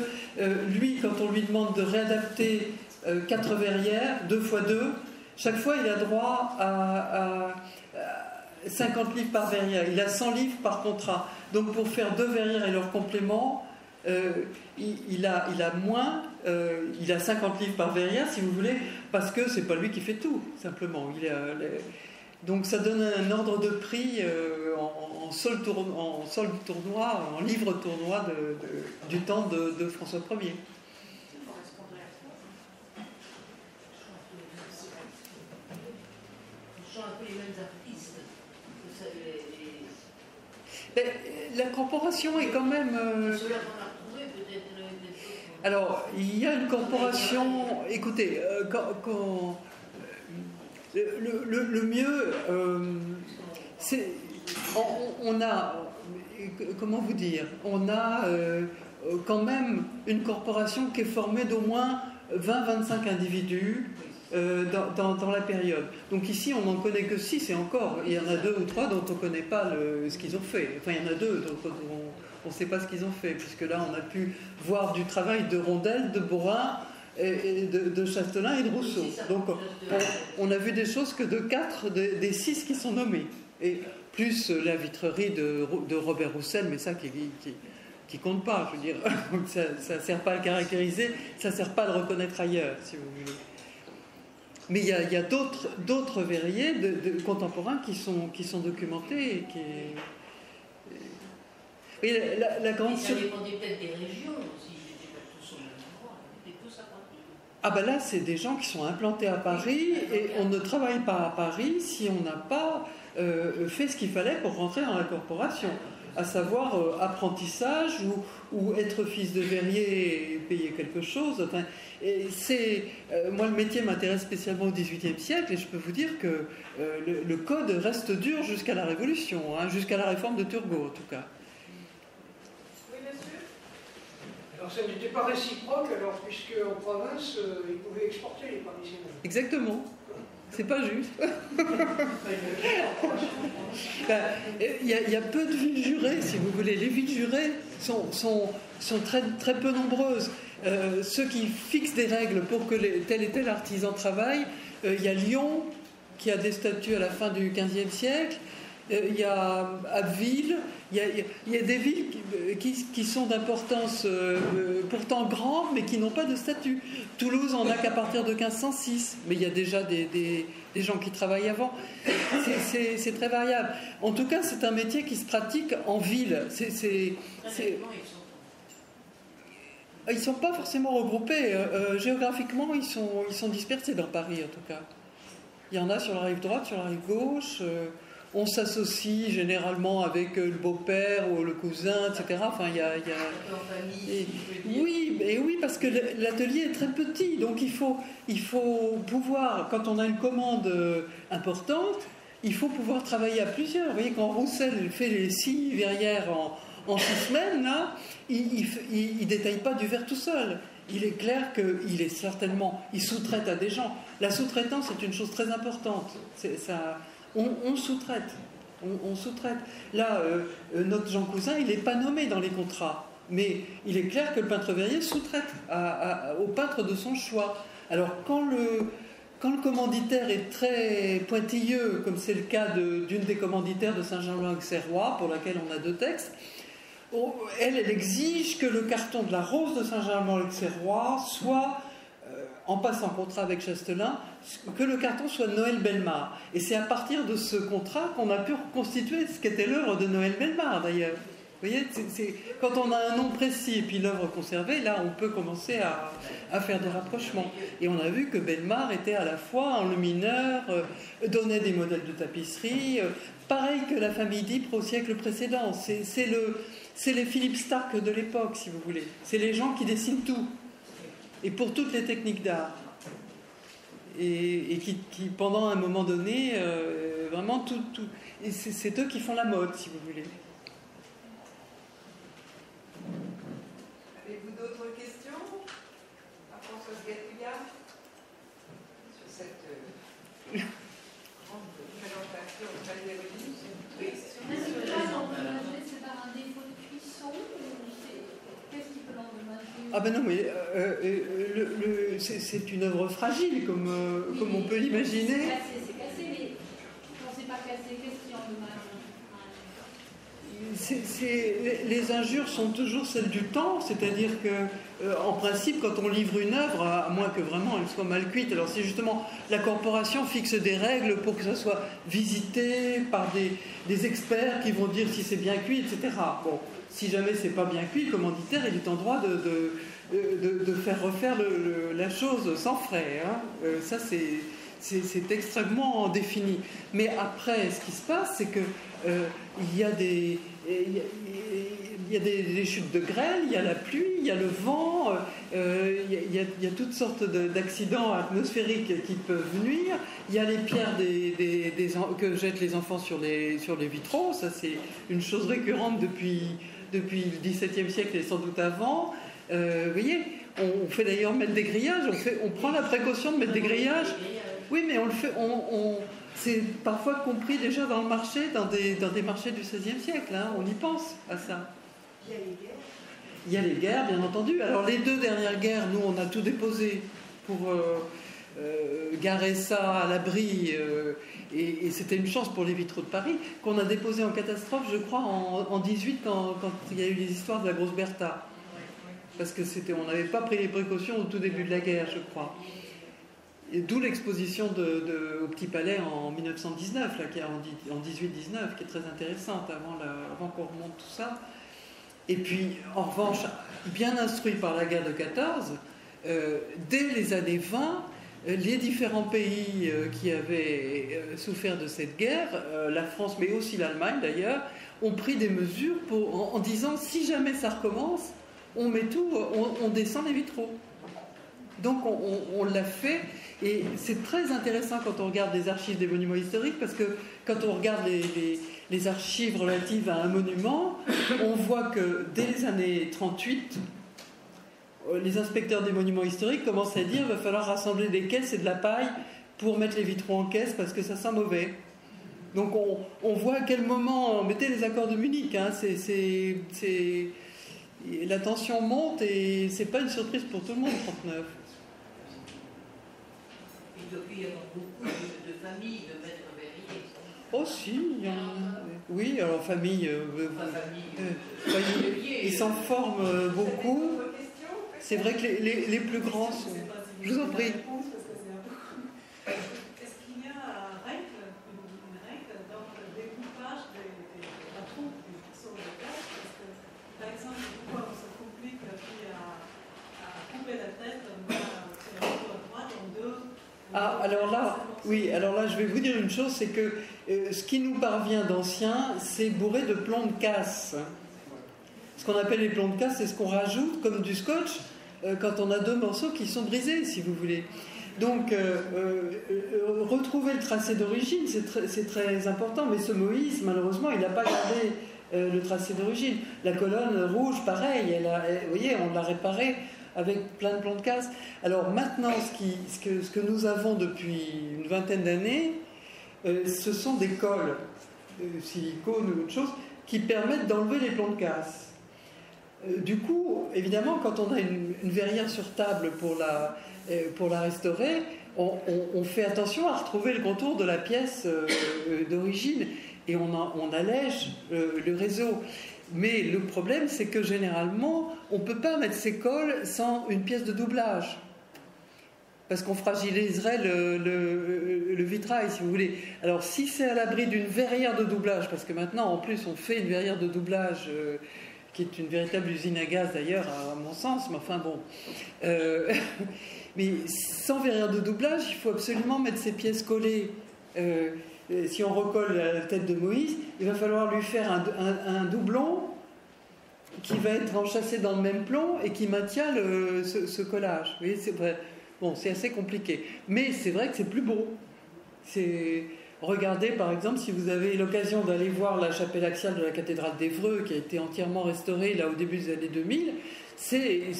lui, quand on lui demande de réadapter 4 verrières, 2 x 2, chaque fois il a droit à 50 livres par verrière. Il a 100 livres par contrat. Donc pour faire 2 verrières et leurs compléments, il a moins, il a 50 livres par verrière, si vous voulez, parce que c'est pas lui qui fait tout, simplement. Donc ça donne un ordre de prix en solde tournoi, en livre tournoi du temps de François Ier. La corporation est quand même... Alors, il y a une corporation... Écoutez, le mieux, c'est... On a... Comment vous dire? On a quand même une corporation qui est formée d'au moins 20-25 individus dans la période. Donc ici, on n'en connaît que 6 et encore, il y en a 2 ou 3 dont on ne connaît pas ce qu'ils ont fait. Enfin, il y en a 2 dont on ne sait pas ce qu'ils ont fait, puisque là, on a pu voir du travail de Rondel, de Beaurain, et de Chastelain et de Rousseau. Donc on a vu des choses que de 4 des 6 qui sont nommés. Et plus la vitrerie de Robert Roussel, mais ça qui compte pas, je veux dire. Ça ne sert pas à le caractériser, ça ne sert pas à le reconnaître ailleurs, si vous voulez. Mais il y a d'autres verriers contemporains qui sont documentés et la grande... Ça dépendait peut-être des régions aussi, ils n'étaient pas tous au même endroit, ils étaient tous à Paris. Ah ben là, c'est des gens qui sont implantés à Paris et on ne travaille pas à Paris si on n'a pas fait ce qu'il fallait pour rentrer dans la corporation, à savoir apprentissage ou être fils de verrier et payer quelque chose. Enfin, moi, le métier m'intéresse spécialement au XVIIIe siècle et je peux vous dire que le code reste dur jusqu'à la Révolution, hein, jusqu'à la réforme de Turgot en tout cas. Alors ça n'était pas réciproque, alors, puisque en province, ils pouvaient exporter les Parisiens. Exactement. C'est pas juste. Il y a peu de villes jurées, si vous voulez. Les villes jurées sont très, très peu nombreuses. Ceux qui fixent des règles pour que tel et tel artisan travaille, il y a Lyon, qui a des statuts à la fin du XVe siècle. Il y a Abbeville, il y a des villes qui sont d'importance pourtant grande, mais qui n'ont pas de statut. Toulouse en a qu'à partir de 1506, mais il y a déjà des gens qui travaillent avant. C'est très variable. En tout cas, c'est un métier qui se pratique en ville. Ils ne sont pas forcément regroupés. Géographiquement, ils sont dispersés dans Paris, en tout cas. Il y en a sur la rive droite, sur la rive gauche. On s'associe généralement avec le beau-père ou le cousin, etc. Enfin, oui, parce que l'atelier est très petit, donc il faut pouvoir, quand on a une commande importante, il faut pouvoir travailler à plusieurs. Vous voyez, quand Roussel fait les 6 verrières en 6 semaines, là, il ne détaille pas du verre tout seul. Il est clair il sous-traite à des gens. La sous-traitance est une chose très importante. On sous-traite. On sous-traite. Là, notre Jean Cousin, il n'est pas nommé dans les contrats. Mais il est clair que le peintre verrier sous-traite au peintre de son choix. Alors, quand le commanditaire est très pointilleux, comme c'est le cas d'une des commanditaires de Saint-Germain-Auxerrois, pour laquelle on a 2 textes, elle exige que le carton de la rose de Saint-Germain-Auxerrois soit... en passant contrat avec Chastelain, que le carton soit de Noël Bellemare. Et c'est à partir de ce contrat qu'on a pu reconstituer ce qu'était l'œuvre de Noël Bellemare, d'ailleurs. Vous voyez, quand on a un nom précis et puis l'œuvre conservée, là, on peut commencer à faire des rapprochements. Et on a vu que Bellemare était à la fois enlumineur, donnait des modèles de tapisserie, pareil que la famille d'Ypres au siècle précédent. C'est les Philippe Starck de l'époque, si vous voulez. C'est les gens qui dessinent tout. Et pour toutes les techniques d'art. Et qui, pendant un moment donné, vraiment tout c'est eux qui font la mode, si vous voulez. Avez-vous d'autres questions à Françoise Gatouilla sur cette grande présentation de Valérie? Oui, c'est par un défaut de cuisson ou qu'est-ce qui peut l'endommager? Ah ben non, mais c'est une œuvre fragile, comme on peut l'imaginer. C'est cassé, mais quand c'est pas cassé, qu'est-ce qui endommage? Les injures sont toujours celles du temps, c'est-à-dire que, en principe, quand on livre une œuvre, à moins que vraiment elle soit mal cuite, alors c'est justement la corporation fixe des règles pour que ça soit visité par des experts qui vont dire si c'est bien cuit, etc. Bon, si jamais c'est pas bien cuit, le commanditaire il est en droit de faire refaire la chose sans frais. Hein. Ça c'est extrêmement défini. Mais après, ce qui se passe, c'est que il y a des chutes de grêle, il y a la pluie, il y a le vent, il y a toutes sortes d'accidents atmosphériques qui peuvent nuire. Il y a les pierres que jettent les enfants sur les vitraux. Ça, c'est une chose récurrente depuis le XVIIe siècle et sans doute avant. Vous voyez, On fait d'ailleurs mettre des grillages, on prend la précaution de mettre des grillages. Oui, mais on le fait, c'est parfois compris déjà dans le marché, dans des marchés du XVIe siècle, hein, on y pense à ça. Il y a les guerres, bien entendu. Alors les 2 dernières guerres, nous on a tout déposé pour garer ça à l'abri, et c'était une chance pour les vitraux de Paris, qu'on a déposé en catastrophe, je crois, en 18 quand il y a eu les histoires de la grosse Bertha. Parce que on n'avait pas pris les précautions au tout début de la guerre, je crois. Et d'où l'exposition au Petit Palais en 1919, là, qui est en 18-19, qui est très intéressante, avant qu'on remonte tout ça. Et puis, en revanche, bien instruit par la guerre de 14, dès les années 20, les différents pays qui avaient souffert de cette guerre, la France, mais aussi l'Allemagne d'ailleurs, ont pris des mesures en disant, si jamais ça recommence, on met tout, on descend les vitraux. Donc on l'a fait, et c'est très intéressant quand on regarde les archives des monuments historiques, parce que quand on regarde les archives relatives à un monument, on voit que dès les années 38, les inspecteurs des monuments historiques commencent à dire qu'il va falloir rassembler des caisses et de la paille pour mettre les vitraux en caisse parce que ça sent mauvais. Donc on voit à quel moment, mettez les accords de Munich, hein, la tension monte et c'est pas une surprise pour tout le monde, 39. Et depuis, il y a beaucoup de familles de maîtres verriers. Oh si, il y en a. Oui, alors famille, ils s'en forment beaucoup. C'est vrai que les plus grands sont... Je vous en prie. Est-ce qu'il y a une règle dans le découpage la troupe du faisceau de tête? Parce que, par exemple, pourquoi on se complique à couper la tête sur la droite en 2? Ah, alors là, je vais vous dire une chose, c'est que ce qui nous parvient d'ancien, c'est bourré de plombs de casse. Ce qu'on appelle les plombs de casse, c'est ce qu'on rajoute comme du scotch quand on a 2 morceaux qui sont brisés, si vous voulez. Donc, retrouver le tracé d'origine, c'est très important, mais ce Moïse, malheureusement, il n'a pas gardé le tracé d'origine. La colonne rouge, pareil, vous voyez, on l'a réparée avec plein de plombs de casse. Alors maintenant, ce que nous avons depuis une vingtaine d'années, ce sont des colles de silicone ou autre chose qui permettent d'enlever les plombs de casse. Du coup, évidemment, quand on a une verrière sur table pour la restaurer, on fait attention à retrouver le contour de la pièce d'origine et on allège le réseau. Mais le problème, c'est que généralement, on ne peut pas mettre ces colles sans une pièce de doublage. Parce qu'on fragiliserait le vitrail, si vous voulez. Alors, si c'est à l'abri d'une verrière de doublage, parce que maintenant, en plus, on fait une verrière de doublage qui est une véritable usine à gaz, d'ailleurs, à mon sens, mais enfin bon. Mais sans verrière de doublage, il faut absolument mettre ces pièces collées. Si on recolle la tête de Moïse, il va falloir lui faire un doublon qui va être enchâssé dans le même plomb et qui maintient ce collage. Vous voyez, c'est vrai. Bon, c'est assez compliqué. Mais c'est vrai que c'est plus beau. Regardez, par exemple, si vous avez l'occasion d'aller voir la chapelle axiale de la cathédrale d'Évreux, qui a été entièrement restaurée là au début des années 2000, c'est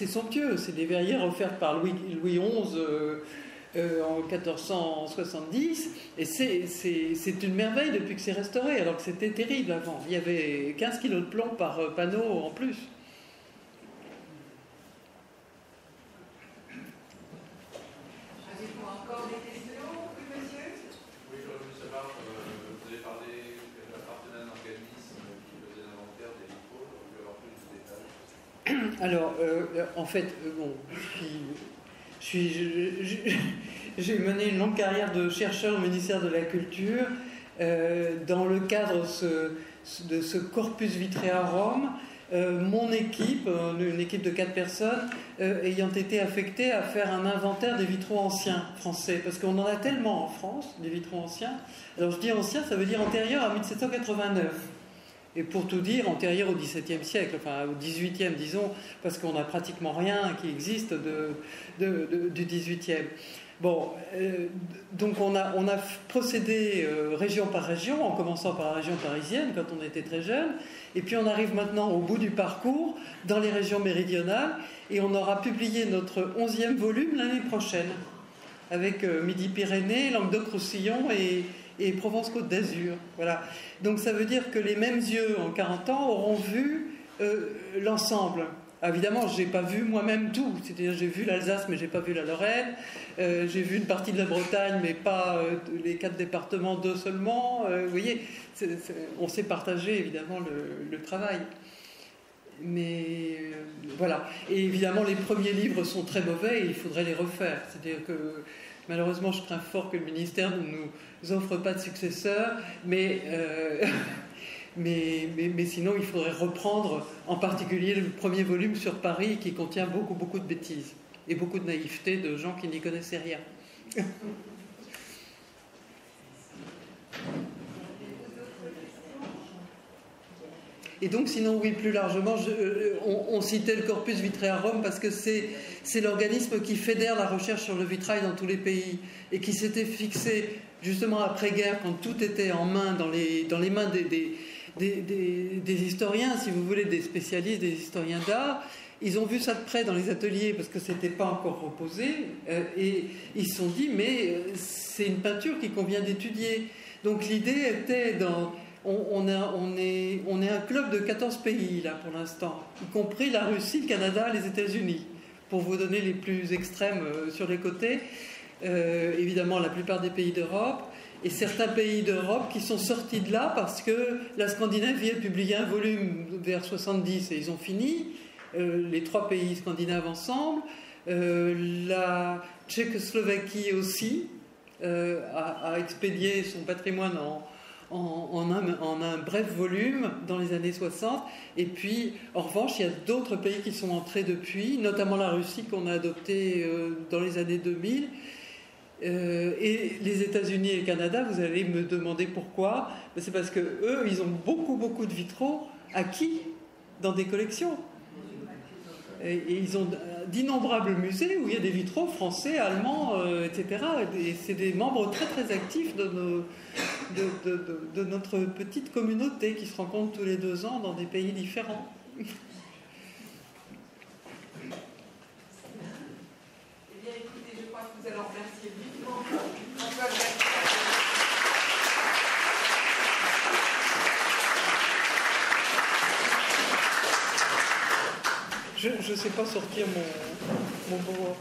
somptueux. C'est des verrières offertes par Louis XI en 1470, et c'est une merveille depuis que c'est restauré, alors que c'était terrible avant. Il y avait 15 kilos de plomb par panneau en plus. Encore des questions, oui, monsieur? Oui, j'aurais voulu savoir, vous avez parlé que appartenait à un organisme qui faisait l'inventaire des vitraux, je vais avoir plus de détails. Alors, en fait, bon, j'ai mené une longue carrière de chercheur au ministère de la Culture dans le cadre de ce corpus vitré à Rome. Mon équipe, une équipe de 4 personnes, ayant été affectée à faire un inventaire des vitraux anciens français, parce qu'on en a tellement en France, des vitraux anciens. Alors je dis anciens, ça veut dire antérieur à 1789. Et pour tout dire, antérieure au XVIIe siècle, enfin au XVIIIe, disons, parce qu'on n'a pratiquement rien qui existe du XVIIIe. Bon, donc on a procédé région par région, en commençant par la région parisienne quand on était très jeune, et puis on arrive maintenant au bout du parcours, dans les régions méridionales, et on aura publié notre 11e volume l'année prochaine, avec Midi-Pyrénées, Languedoc-Roussillon et Provence-Côte d'Azur. Voilà. Donc ça veut dire que les mêmes yeux en 40 ans auront vu l'ensemble. Évidemment, je n'ai pas vu moi-même tout, c'est-à-dire j'ai vu l'Alsace mais je n'ai pas vu la Lorraine, j'ai vu une partie de la Bretagne mais pas les 4 départements, 2 seulement. Vous voyez, on s'est partagé évidemment le travail. Mais voilà. Et évidemment, les premiers livres sont très mauvais et il faudrait les refaire. C'est-à-dire que malheureusement, je crains fort que le ministère ne nous offre pas de successeur, mais sinon, il faudrait reprendre en particulier le premier volume sur Paris qui contient beaucoup, beaucoup de bêtises et beaucoup de naïveté de gens qui n'y connaissaient rien. Et donc, sinon, oui, plus largement, on citait le Corpus Vitrearum parce que c'est l'organisme qui fédère la recherche sur le vitrail dans tous les pays et qui s'était fixé, justement après-guerre, quand tout était en main, dans les mains des historiens, si vous voulez, des spécialistes, des historiens d'art. Ils ont vu ça de près dans les ateliers parce que c'était pas encore reposé et ils se sont dit mais c'est une peinture qu'il convient d'étudier. Donc l'idée était on est un club de 14 pays là pour l'instant, y compris la Russie, le Canada, les États-Unis, pour vous donner les plus extrêmes sur les côtés. Évidemment la plupart des pays d'Europe. Et certains pays d'Europe qui sont sortis de là parce que la Scandinavie a publié un volume vers 70 et ils ont fini, les 3 pays scandinaves ensemble, la Tchécoslovaquie aussi a expédié son patrimoine en un bref volume dans les années 60, et puis en revanche il y a d'autres pays qui sont entrés depuis, notamment la Russie qu'on a adoptée dans les années 2000. Et les États-Unis et le Canada, vous allez me demander pourquoi. C'est parce que eux, ils ont beaucoup, beaucoup de vitraux acquis dans des collections. Et ils ont d'innombrables musées où il y a des vitraux français, allemands, etc. Et c'est des membres très, très actifs de notre petite communauté qui se rencontre tous les 2 ans dans des pays différents. Vous allez remercier vivement. Je ne sais pas sortir mon beau...